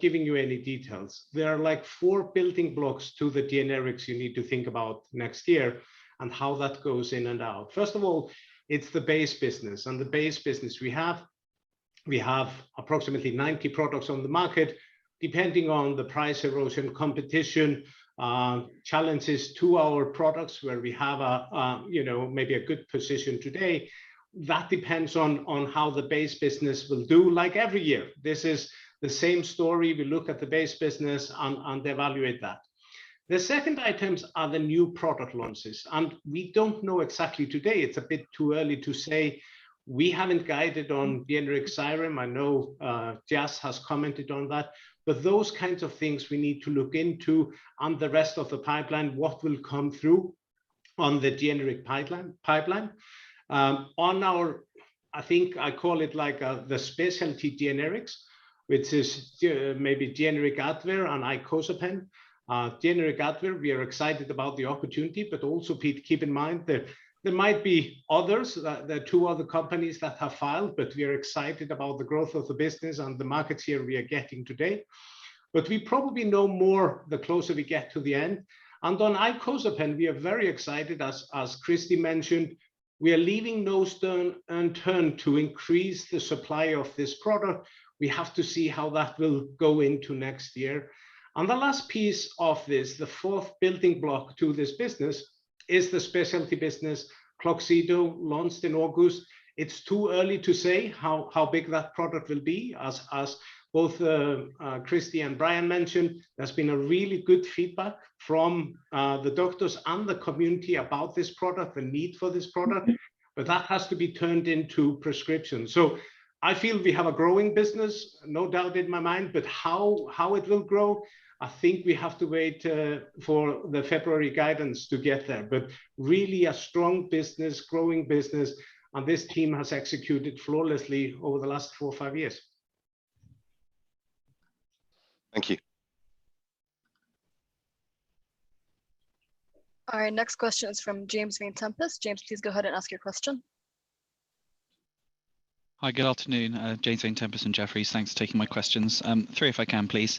giving you any details, there are like 4 building blocks to the generics you need to think about next year and how that goes in and out. First of all, it's the base business, and the base business we have approximately 90 products on the market. Depending on the price erosion, competition, challenges to our products where we have maybe a good position today, that depends on how the base business will do. Like every year, this is the same story. We look at the base business and evaluate that. The second items are the new product launches, and we don't know exactly today. It's a bit too early to say. We haven't guided on generic Xyrem. I know Jas has commented on that, but those kinds of things we need to look into, and the rest of the pipeline, what will come through on the generic pipeline. On our, I think I call it like the specialty generics, which is maybe generic Advair and icosapent. Generic Advair, we are excited about the opportunity, but also keep in mind that there might be others, there are 2 other companies that have filed, but we are excited about the growth of the business and the markets here we are getting today. But we probably know more the closer we get to the end. And on icosapent, we are very excited, as Christy mentioned. We are leaving no stone unturned to increase the supply of this product. We have to see how that will go into next year. And the last piece of this, the 4th building block to this business, is the specialty business. Kloxxado launched in August. It's too early to say how big that product will be. As both Christy and Brian mentioned, there's been a really good feedback from the doctors and the community about this product, the need for this product, but that has to be turned into prescription. So I feel we have a growing business, no doubt in my mind, but how it will grow, I think we have to wait for the February guidance to get there. But really a strong business, growing business, and this team has executed flawlessly over the last 4 or 5 years. Thank you. Our next question is from James Vane-Tempest. James, please go ahead and ask your question. Hi, good afternoon. James Vane-Tempest and Jefferies. Thanks for taking my questions. 3 if I can, please.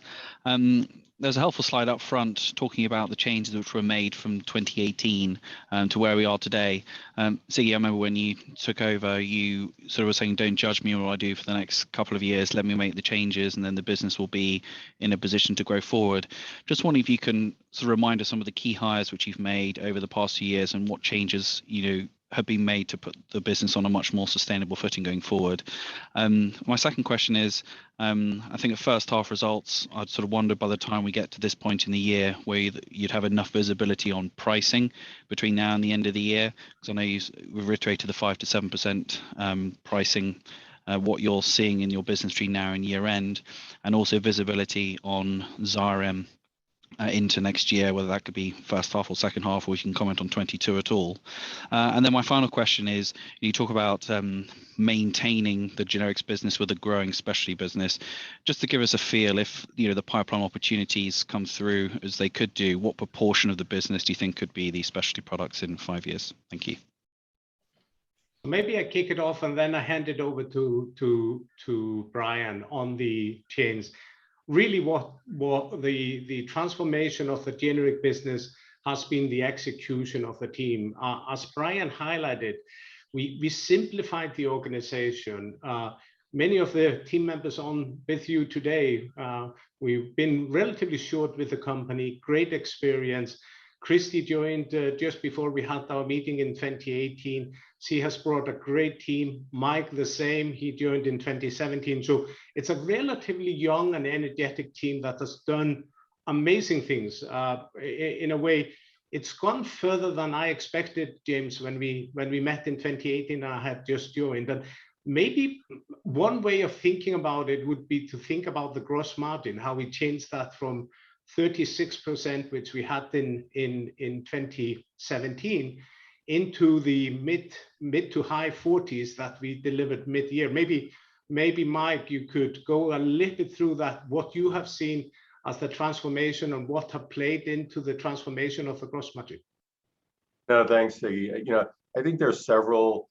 There's a helpful slide up front talking about the changes which were made from 2018 to where we are today. Siggi, I remember when you took over, you sort of were saying, don't judge me on what I do for the next couple of years. Let me make the changes and then the business will be in a position to grow forward. Just wondering if you can sort of remind us some of the key hires which you've made over the past few years and what changes, have been made to put the business on a much more sustainable footing going forward. My second question is, I think at first half results, I'd sort of wondered by the time we get to this point in the year where you'd have enough visibility on pricing between now and the end of the year, because I know we've reiterated the 5 to 7% pricing what you're seeing in your business between now and year end, and also visibility on Xyrem into next year, whether that could be first half or second half, or you can comment on 22 at all. And then my final question is, you talk about maintaining the generics business with a growing specialty business. Just to give us a feel, if the pipeline opportunities come through as they could do, what proportion of the business do you think could be these specialty products in 5 years? Thank you. Maybe I kick it off and then I hand it over to Brian on the chains. Really what the transformation of the generic business has been the execution of the team. As Brian highlighted, we simplified the organization. Many of the team members on with you today, we've been relatively short with the company, great experience. Christy joined just before we had our meeting in 2018. She has brought a great team. Mike, the same, he joined in 2017. So it's a relatively young and energetic team that has done amazing things. In a way, it's gone further than I expected, James, when we met in 2018. I had just joined. And maybe one way of thinking about it would be to think about the gross margin, how we changed that from 36%, which we had in 2017, into the mid to high 40s that we delivered mid-year. Maybe Mike, you could go a little bit through that, what you have seen as the transformation and what have played into the transformation of the gross margin. No, thanks, Siggy. I think there's several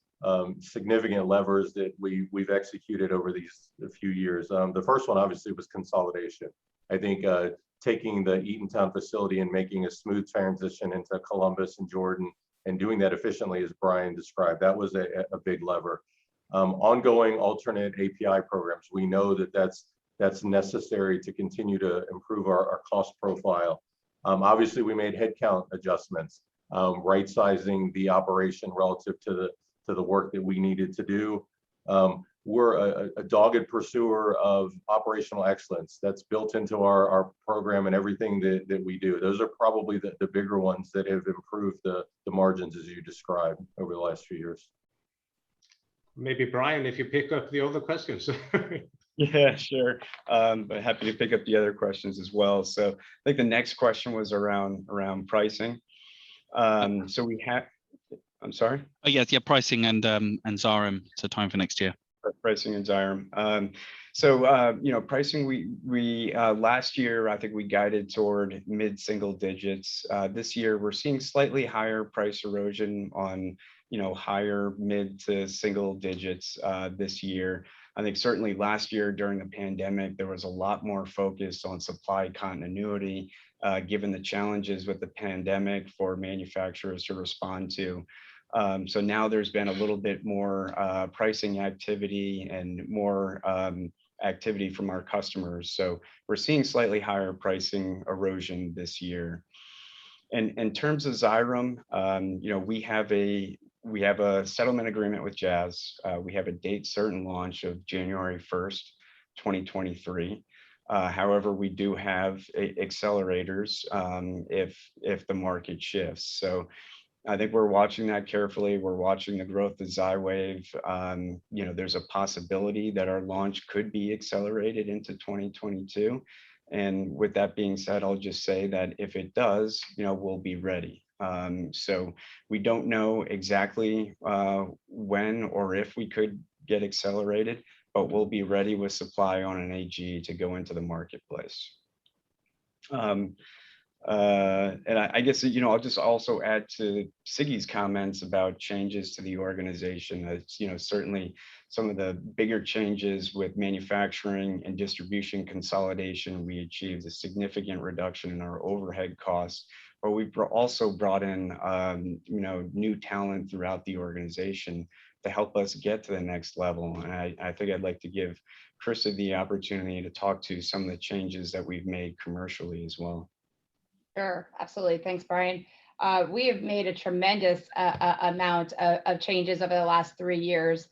significant levers that we've executed over these few years. The first one obviously was consolidation. I think taking the Eatontown facility and making a smooth transition into Columbus and Jordan and doing that efficiently, as Brian described, that was a big lever. Ongoing alternate API programs, we know that that's necessary to continue to improve our cost profile. Obviously, we made headcount adjustments, right-sizing the operation relative to the work that we needed to do. We're a dogged pursuer of operational excellence that's built into our program and everything that we do. Those are probably the bigger ones that have improved the margins as you described over the last few years. Maybe Brian, if you pick up the other questions. Yeah, sure. But happy to pick up the other questions as well. So I think the next question was around pricing. So we have, I'm sorry? Oh, yes, yeah, pricing and Xyrem, so time for next year. Pricing and Xyrem. Pricing, we last year, I think we guided toward mid-single digits. This year, we're seeing slightly higher price erosion on, higher mid to single digits this year. I think certainly last year during the pandemic, there was a lot more focus on supply continuity, given the challenges with the pandemic for manufacturers to respond to. So now there's been a little bit more pricing activity and more activity from our customers. So we're seeing slightly higher pricing erosion this year. And in terms of Xyrem, we have a settlement agreement with Jazz. We have a date certain launch of January 1st, 2023. However, we do have accelerators if the market shifts. So I think we're watching that carefully. We're watching the growth of Xywav. There's a possibility that our launch could be accelerated into 2022. And with that being said, I'll just say that if it does, we'll be ready. So we don't know exactly when or if we could get accelerated, but we'll be ready with supply on an AG to go into the marketplace. And I guess, I'll just also add to Siggy's comments about changes to the organization. Certainly some of the bigger changes with manufacturing and distribution consolidation, we achieved a significant reduction in our overhead costs, but we've also brought in, new talent throughout the organization to help us get to the next level. And I think I'd like to give Krista the opportunity to talk to some of the changes that we've made commercially as well. Sure, absolutely. Thanks, Brian. We have made a tremendous amount of changes over the last 3 years.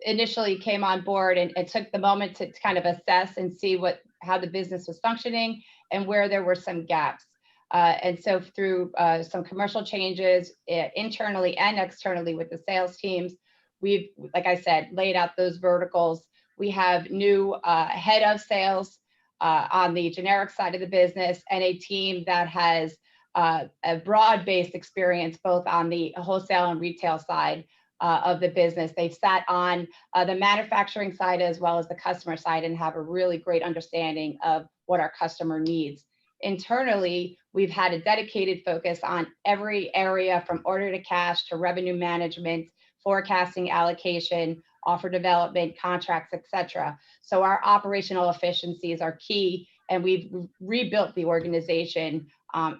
Initially came on board and it took the moment to kind of assess and see how the business was functioning and where there were some gaps. And so through some commercial changes internally and externally with the sales teams, we've, like I said, laid out those verticals. We have new head of sales on the generic side of the business, and a team that has a broad-based experience both on the wholesale and retail side of the business. They've sat on the manufacturing side as well as the customer side and have a really great understanding of what our customer needs. Internally, we've had a dedicated focus on every area from order to cash to revenue management, forecasting, allocation, offer development, contracts, etc. So our operational efficiencies are key, and we've rebuilt the organization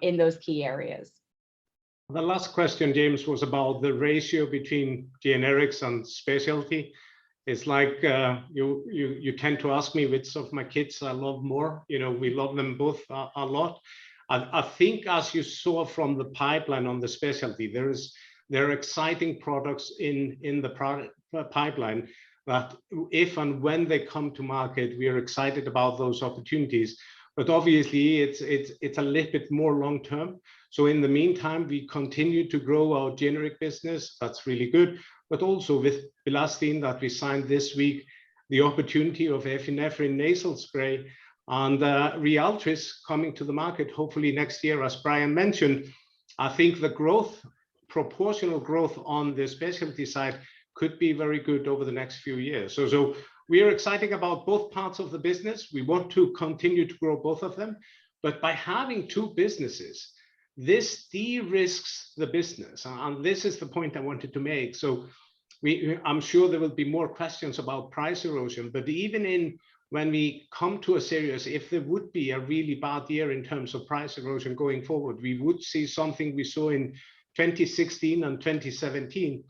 in those key areas. The last question, James, was about the ratio between generics and specialty. It's like you tend to ask me which of my kids I love more. You know, we love them both a lot. I think, as you saw from the pipeline on the specialty, there are exciting products in the product pipeline that if and when they come to market, we are excited about those opportunities. But obviously, it's a little bit more long term. So in the meantime, we continue to grow our generic business. That's really good. But also with Bilastine that we signed this week, the opportunity of epinephrine nasal spray and Ryaltris coming to the market hopefully next year, as Brian mentioned. I think the growth, proportional growth on the specialty side could be very good over the next few years. So we are excited about both parts of the business. We want to continue to grow both of them. But by having two businesses, this de-risks the business. And this is the point I wanted to make. So I'm sure there will be more questions about price erosion, but even when we come to a serious, if there would be a really bad year in terms of price erosion going forward, we would see something we saw in 2016 and 2017.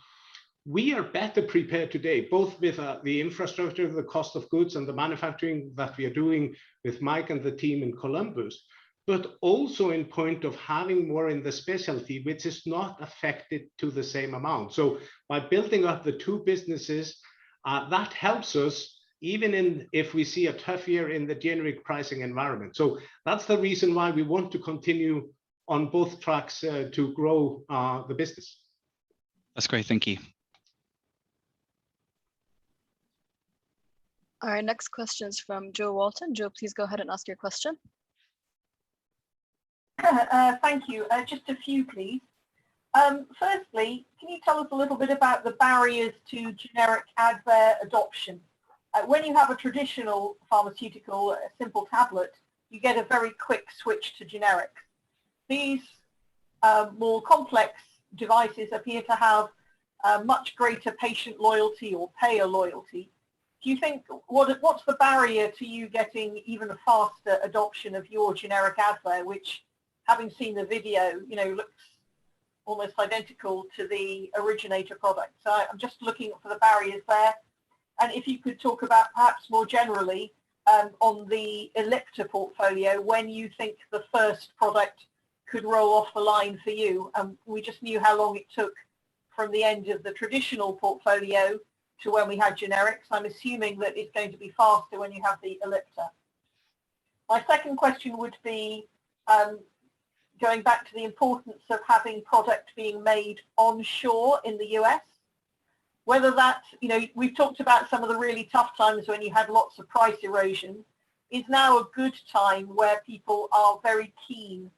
We are better prepared today, both with the infrastructure, the cost of goods, and the manufacturing that we are doing with Mike and the team in Columbus, but also in point of having more in the specialty, which is not affected to the same amount. So by building up the two businesses, that helps us even if we see a tough year in the generic pricing environment. So that's the reason why we want to continue on both tracks to grow the business. That's great, thank you. Our next question is from Joe Walton. Joe, please go ahead and ask your question. Thank you. Just a few, please. Firstly, can you tell us a little bit about the barriers to generic Advair adoption? When you have a traditional pharmaceutical, a simple tablet, you get a very quick switch to generic. These more complex devices appear to have much greater patient loyalty or payer loyalty. Do you think, what's the barrier to you getting even a faster adoption of your generic Advair, which, having seen the video, you know, looks almost identical to the originator product? So I'm just looking for the barriers there. And if you could talk about perhaps more generally on the Ellipta portfolio, when you think the first product could roll off the line for you. We just knew how long it took from the end of the traditional portfolio to when we had generics. I'm assuming that it's going to be faster when you have the Ellipta. My second question would be going back to the importance of having product being made onshore in the US. Whether that, you know, we've talked about some of the really tough times when you had lots of price erosion. Is now a good time where people are very keen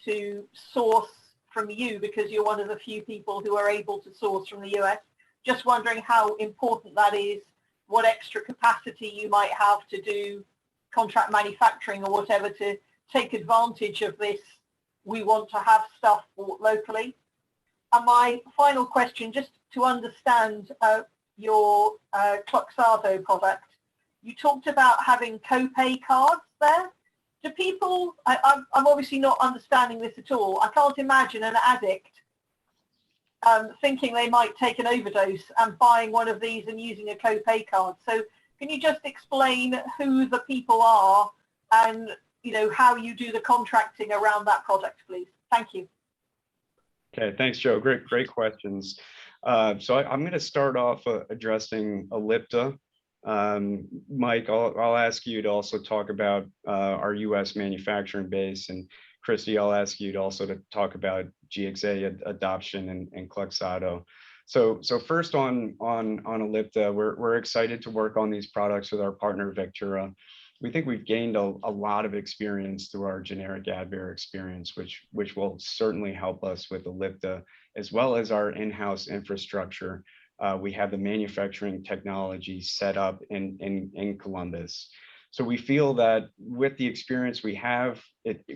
to source from you because you're one of the few people who are able to source from the US? Just wondering how important that is, what extra capacity you might have to do contract manufacturing or whatever to take advantage of this. We want to have stuff bought locally. And my final question, just to understand your Kloxxado product, you talked about having copay cards there. Do people, I'm obviously not understanding this at all. I can't imagine an addict thinking they might take an overdose and buying one of these and using a copay card. So can you just explain who the people are and, you know, how you do the contracting around that product, please? Thank you. Okay, thanks, Joe. Great questions. So I'm going to start off addressing Ellipta. Mike, I'll ask you to also talk about our US manufacturing base, and Christy, I'll ask you to also talk about GXA adoption and Kloxxado. So first on Ellipta, we're excited to work on these products with our partner Vectura. We think we've gained a lot of experience through our generic Advair experience, which will certainly help us with Ellipta, as well as our in-house infrastructure. We have the manufacturing technology set up in Columbus. So we feel that with the experience we have,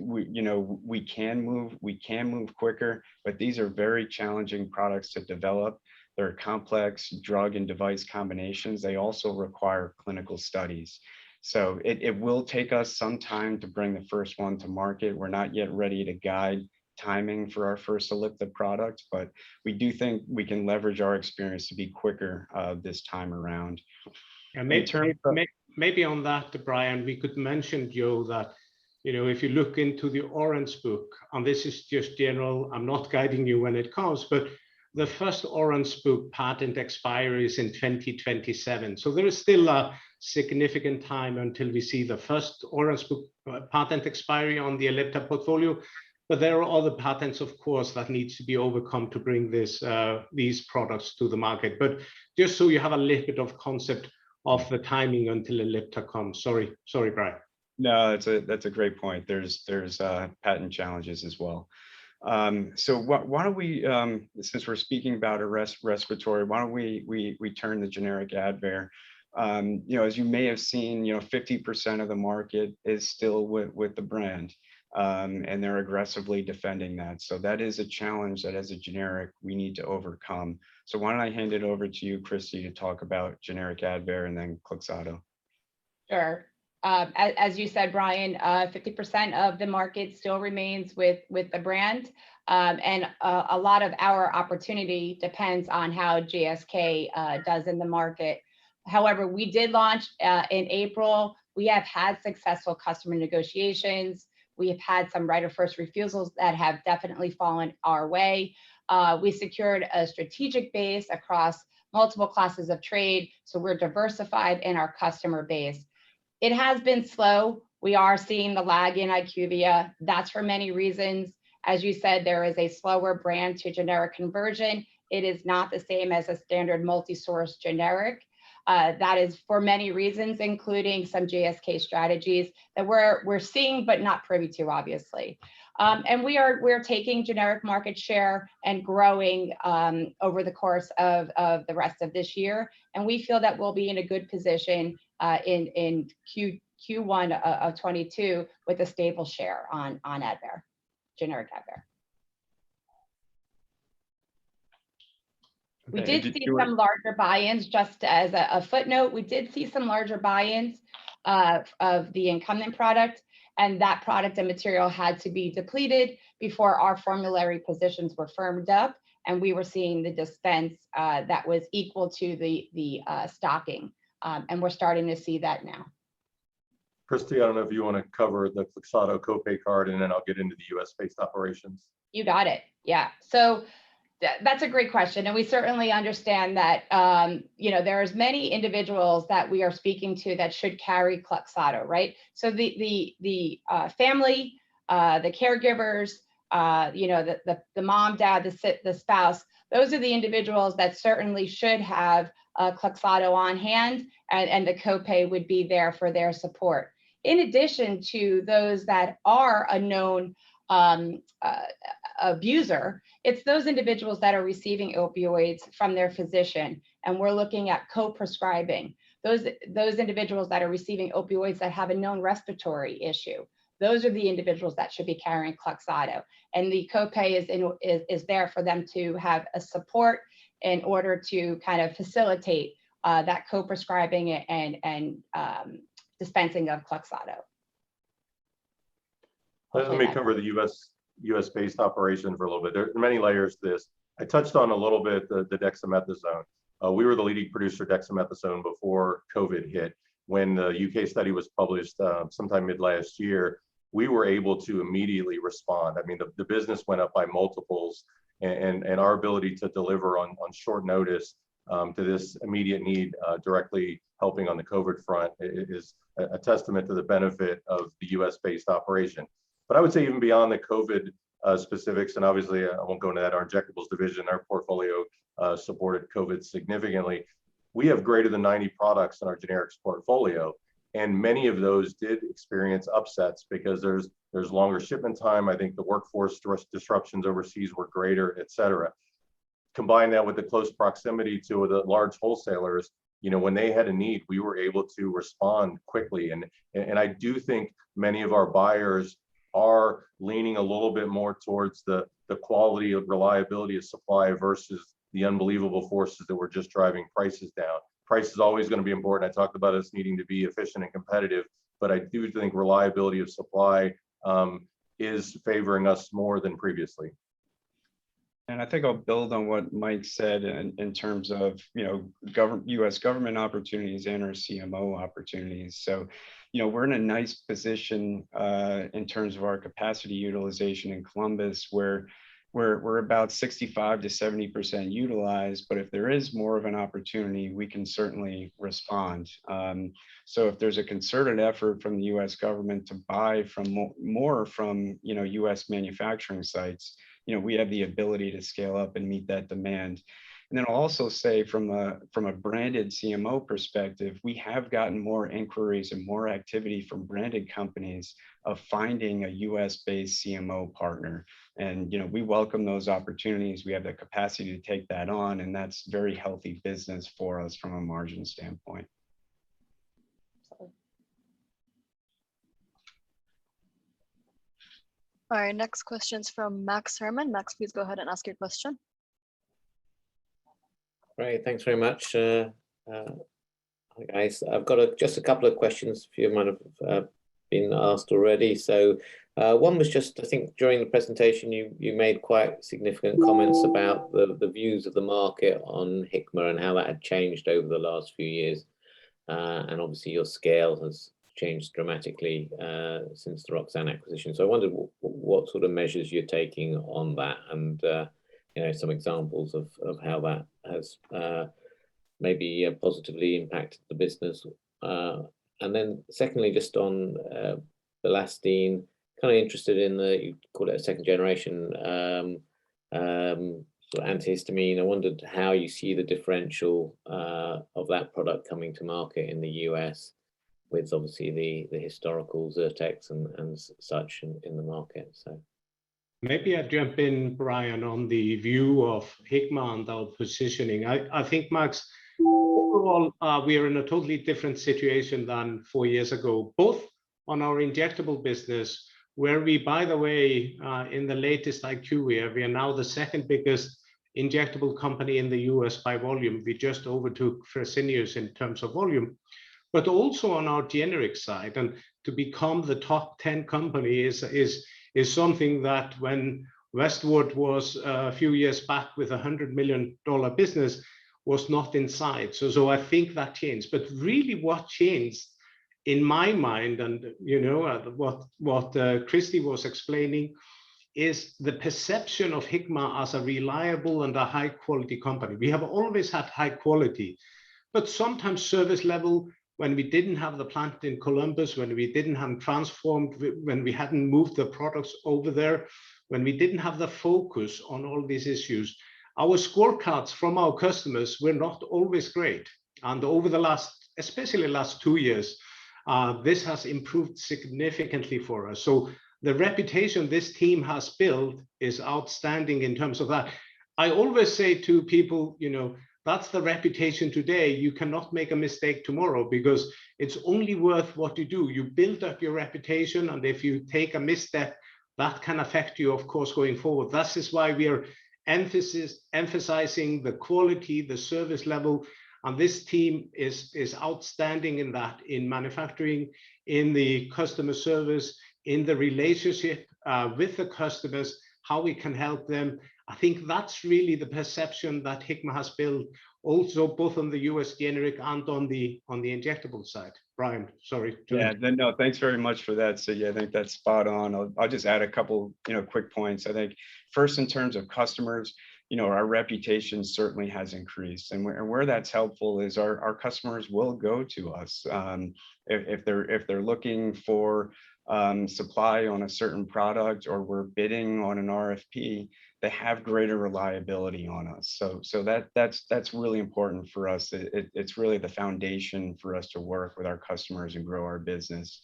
we can move quicker, but these are very challenging products to develop. They're complex drug and device combinations. They also require clinical studies. So it will take us some time to bring the first one to market. We're not yet ready to guide timing for our first Ellipta product, but we do think we can leverage our experience to be quicker this time around. And maybe on that, Brian, we could mention, Joe, that if you look into the Orange Book, and this is just general, I'm not guiding you when it comes, but the first Orange Book patent expiry is in 2027. So there is still a significant time until we see the first Orange Book patent expiry on the Ellipta portfolio. But there are other patents, of course, that needs to be overcome to bring these products to the market. But just so you have a little bit of concept of the timing until Ellipta comes. Sorry, Brian. No, that's a great point. There's patent challenges as well. So why don't we, since we're speaking about a respiratory, why don't we turn the generic Advair? As you may have seen, 50% of the market is still with the brand, and they're aggressively defending that. So that is a challenge that as a generic, we need to overcome. So why don't I hand it over to you, Christy, to talk about generic Advair and then Kloxxado. Sure. As you said, Brian, 50% of the market still remains with the brand. And a lot of our opportunity depends on how GSK does in the market. However, we did launch in April. We have had successful customer negotiations. We have had some right of first refusals that have definitely fallen our way. We secured a strategic base across multiple classes of trade, so we're diversified in our customer base. It has been slow. We are seeing the lag in IQVIA. That's for many reasons. As you said, there is a slower brand to generic conversion. It is not the same as a standard multi-source generic. That is for many reasons, including some GSK strategies that we're seeing but not privy to, obviously. And we're taking generic market share and growing over the course of the rest of this year. And we feel that we'll be in a good position in Q1 of 22 with a stable share on Advair, generic Advair. We did see some larger buy-ins, just as a footnote. We did see some larger buy-ins of the incumbent product, and that product and material had to be depleted before our formulary positions were firmed up, and we were seeing the dispense that was equal to the stocking, and we're starting to see that now. Christy, I don't know if you want to cover the Kloxxado copay card, and then I'll get into the US-based operations. You got it. Yeah. So that's a great question. And we certainly understand that, there's many individuals that we are speaking to that should carry Kloxxado, right? So the family, the caregivers, the mom, dad, the spouse, those are the individuals that certainly should have Kloxxado on hand, and the copay would be there for their support. In addition to those that are a known abuser, it's those individuals that are receiving opioids from their physician, and we're looking at co-prescribing. Those individuals that are receiving opioids that have a known respiratory issue, those are the individuals that should be carrying Kloxxado, and the copay is there for them to have a support in order to kind of facilitate that co-prescribing and dispensing of Kloxxado. Let me cover the US-based operation for a little bit. There are many layers to this. I touched on a little bit the dexamethasone. We were the leading producer of dexamethasone before COVID hit. When the UK study was published sometime mid last year, we were able to immediately respond. I mean, the business went up by multiples, and our ability to deliver on short notice to this immediate need, directly helping on the COVID front, is a testament to the benefit of the US-based operation. But I would say even beyond the COVID specifics, and obviously I won't go into that, our injectables division, our portfolio supported COVID significantly. We have greater than 90 products in our generics portfolio, and many of those did experience upsets because there's longer shipment time. I think the workforce disruptions overseas were greater, et cetera. Combine that with the close proximity to the large wholesalers, you know, when they had a need, we were able to respond quickly. And I do think many of our buyers are leaning a little bit more towards the quality of reliability of supply versus the unbelievable forces that were just driving prices down. Price is always going to be important. I talked about us needing to be efficient and competitive, but I do think reliability of supply is favoring us more than previously. And I think I'll build on what Mike said in terms of, you know, U.S. government opportunities and our CMO opportunities. So, you know, we're in a nice position in terms of our capacity utilization in Columbus, where we're about 65 to 70% utilized, but if there is more of an opportunity, we can certainly respond. So if there's a concerted effort from the U.S. government to buy from more from, you know, U.S. manufacturing sites, you know, we have the ability to scale up and meet that demand. And then I'll also say from a branded CMO perspective, we have gotten more inquiries and more activity from branded companies of finding a US-based CMO partner. And, you know, we welcome those opportunities. We have the capacity to take that on, and that's very healthy business for us from a margin standpoint. All right, next question's from Max Herman. Max, please go ahead and ask your question. Great, thanks very much. Guys, I've got just a couple of questions. A few might have been asked already. So one was just, I think during the presentation, you made quite significant comments about the views of the market on Hikma and how that had changed over the last few years. And obviously your scale has changed dramatically since the Roxane acquisition. So I wondered what sort of measures you're taking on that, and you know, some examples of how that has maybe positively impacted the business. And then secondly, just on Bilastine, kind of interested in you call it a second generation sort of antihistamine. I wondered how you see the differential of that product coming to market in the US, with obviously the historical Zyrtex and such in the market. So maybe I jump in, Brian, on the view of Hikma and our positioning. I think, Max, overall, we are in a totally different situation than 4 years ago, both on our injectable business, where we, by the way, in the latest IQVIA, we are now the second biggest injectable company in the US by volume. We just overtook Fresenius in terms of volume, but also on our generic side. And to become the top 10 company is something that when Westward was a few years back with $100 million business was not in sight. So I think that changed. But really what changed in my mind, and you know what Christy was explaining, is the perception of Hikma as a reliable and a high quality company. We have always had high quality, but sometimes service level, when we didn't have the plant in Columbus, when we didn't have transformed, when we hadn't moved the products over there, when we didn't have the focus on all these issues, our scorecards from our customers were not always great. And over the last, especially last 2 years, this has improved significantly for us. So the reputation this team has built is outstanding in terms of that. I always say to people, you know, that's the reputation today. You cannot make a mistake tomorrow, because it's only worth what you do. You build up your reputation, and if you take a misstep, that can affect you, of course, going forward. That is why we are emphasizing the quality, the service level, and this team is outstanding in that, in manufacturing, in the customer service, in the relationship with the customers, how we can help them. I think that's really the perception that Hikma has built, also both on the US generic and on the injectable side. Brian, sorry. Yeah, no, thanks very much for that. So yeah, I think that's spot on. I'll just add a couple, quick points. I think first, in terms of customers, our reputation certainly has increased, and where that's helpful is our customers will go to us if they're looking for supply on a certain product, or we're bidding on an RFP. they have greater reliability on us. So that's really important for us. It's really the foundation for us to work with our customers and grow our business.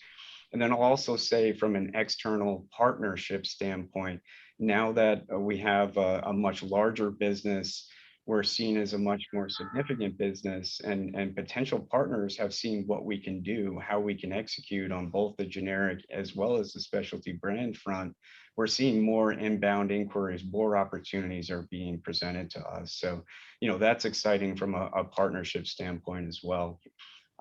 And then I'll also say from an external partnership standpoint, now that we have a much larger business, we're seen as a much more significant business, and potential partners have seen what we can do, how we can execute on both the generic as well as the specialty brand front. We're seeing more inbound inquiries, more opportunities are being presented to us. So, that's exciting from a partnership standpoint as well.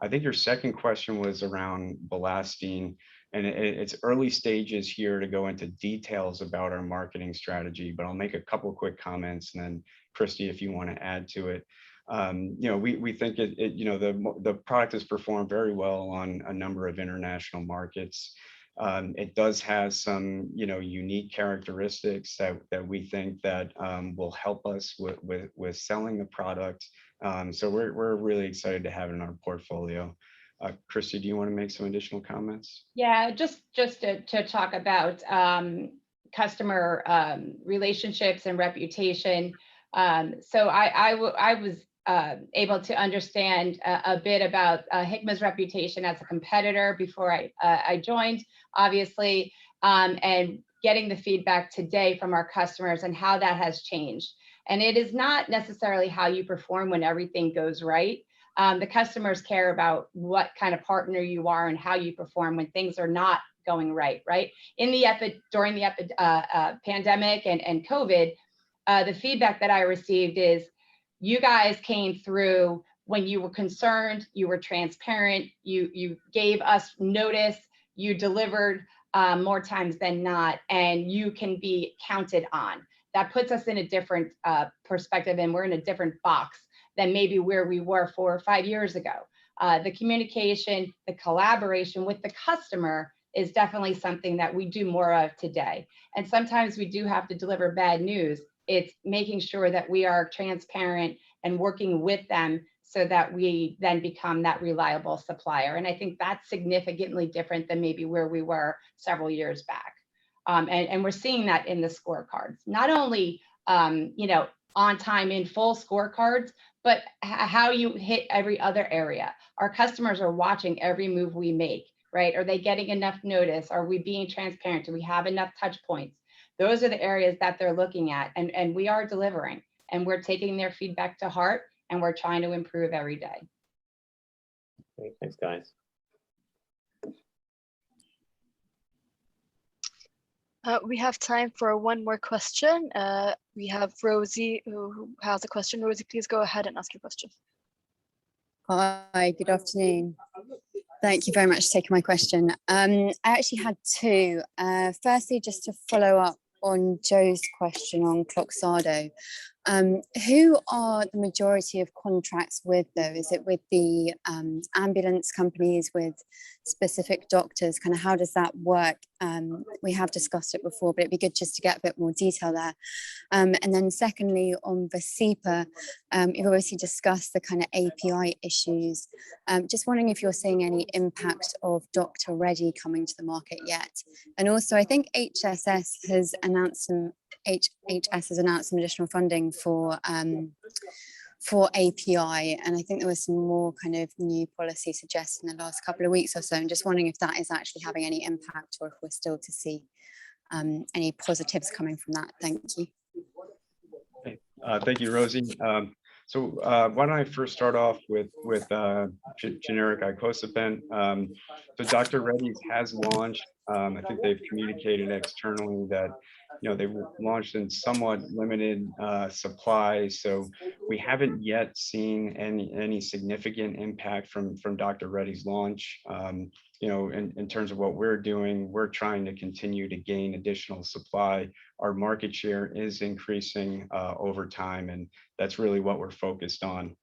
I think your second question was around Bilastine, and it's early stages here to go into details about our marketing strategy, but I'll make a couple of quick comments, and then Christy, if you want to add to it. We think the product has performed very well on a number of international markets. It does have some, unique characteristics that we think that will help us with selling the product. So we're really excited to have it in our portfolio. Christy, do you want to make some additional comments? Yeah, just to talk about customer relationships and reputation. So I was able to understand a bit about Hikma's reputation as a competitor before I joined, obviously, and getting the feedback today from our customers and how that has changed. And it is not necessarily how you perform when everything goes right. The customers care about what kind of partner you are and how you perform when things are not going right, right? During the pandemic and COVID, the feedback that I received is you guys came through when you were concerned, you were transparent, you gave us notice, you delivered more times than not, and you can be counted on. That puts us in a different perspective, and we're in a different box than maybe where we were 4 or 5 years ago. The communication, the collaboration with the customer is definitely something that we do more of today. And sometimes we do have to deliver bad news. It's making sure that we are transparent and working with them so that we then become that reliable supplier. And I think that's significantly different than maybe where we were several years back. And we're seeing that in the scorecards, not only on time in full scorecards, but how you hit every other area. Our customers are watching every move we make, right? Are they getting enough notice? Are we being transparent? Do we have enough touch points? Those are the areas that they're looking at, and we are delivering, and we're taking their feedback to heart, and we're trying to improve every day. Great, thanks, guys. We have time for one more question. We have Rosie who has a question. Rosie, please go ahead and ask your question. Hi, good afternoon. Thank you very much for taking my question. I actually had two. Firstly, just to follow up on Joe's question on Kloxxado. Who are the majority of contracts with, though? Is it with the ambulance companies, with specific doctors? Kind of how does that work? We have discussed it before, but it'd be good just to get a bit more detail there. And then secondly, on Vascepa, you've obviously discussed the kind of API issues. Just wondering if you're seeing any impact of Dr. Reddy coming to the market yet. And also, I think HHS has announced some additional funding for API, and I think there was some more kind of new policy suggested in the last couple of weeks or so. I'm just wondering if that is actually having any impact, or if we're still to see any positives coming from that. Thank you. Thank you, Rosie. So why don't I first start off with generic icosapent. So Dr. Reddy's has launched. I think they've communicated externally that they've launched in somewhat limited supply. So we haven't yet seen any significant impact from Dr. Reddy's launch. In terms of what we're doing, we're trying to continue to gain additional supply. Our market share is increasing over time, and that's really what we're focused on.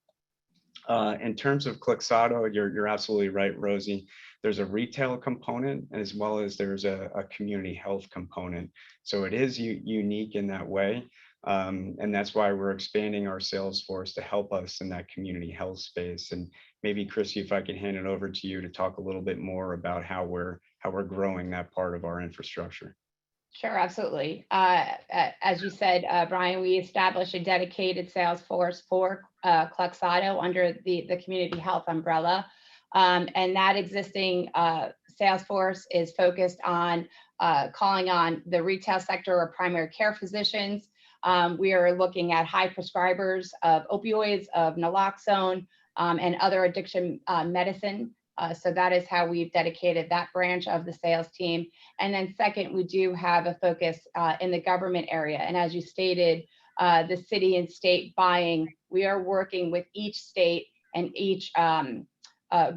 In terms of Kloxxado, you're absolutely right, Rosie. There's a retail component as well as there's a community health component. So it is unique in that way. And that's why we're expanding our sales force to help us in that community health space. And maybe, Christy, if I can hand it over to you to talk a little bit more about how we're growing that part of our infrastructure. Sure, absolutely. As you said, Brian, we established a dedicated sales force for Kloxxado under the community health umbrella. And that existing sales force is focused on calling on the retail sector or primary care physicians. We are looking at high prescribers of opioids, of naloxone, and other addiction medicine. So that is how we've dedicated that branch of the sales team. And then second, we do have a focus in the government area. And as you stated, the city and state buying, we are working with each state and each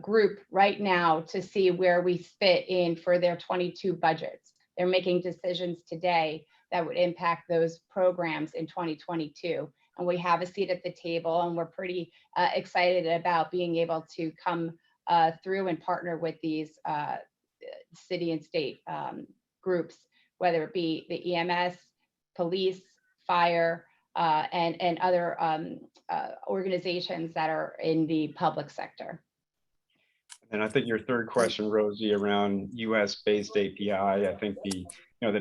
group right now to see where we fit in for their 22 budgets. They're making decisions today that would impact those programs in 2022. And we have a seat at the table, and we're pretty excited about being able to come through and partner with these city and state groups, whether it be the EMS, police, fire, and other organizations that are in the public sector. And I think your third question, Rosie, around US-based API, I think the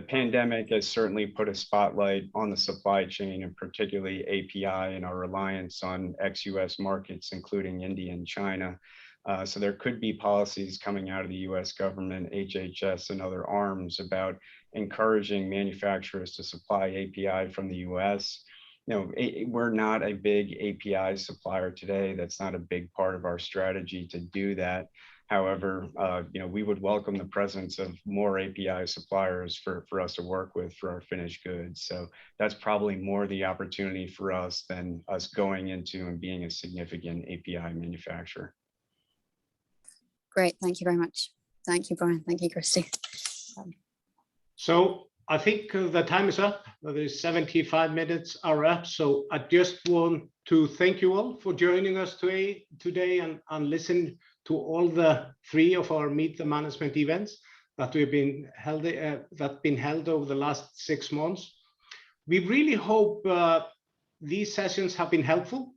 pandemic has certainly put a spotlight on the supply chain, and particularly API and our reliance on ex-US markets, including India and China. So there could be policies coming out of the US government, HHS, and other arms about encouraging manufacturers to supply API from the US. We're not a big API supplier today. That's not a big part of our strategy to do that. However, we would welcome the presence of more API suppliers for us to work with for our finished goods. So that's probably more the opportunity for us than us going into and being a significant API manufacturer. Great, thank you very much. Thank you, Brian. Thank you, Christy. So I think the time is up. The 75 minutes are up. So I just want to thank you all for joining us today and listen to all the 3 of our Meet the Management events that we've been held over the last 6 months. We really hope these sessions have been helpful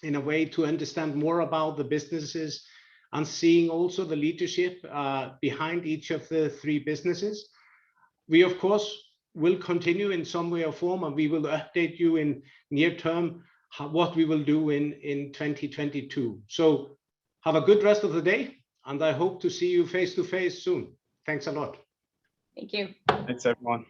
in a way to understand more about the businesses and seeing also the leadership behind each of the 3 businesses. We, of course, will continue in some way or form, and we will update you in near term what we will do in 2022. So have a good rest of the day, and I hope to see you face to face soon. Thanks a lot. Thank you. Thanks, everyone.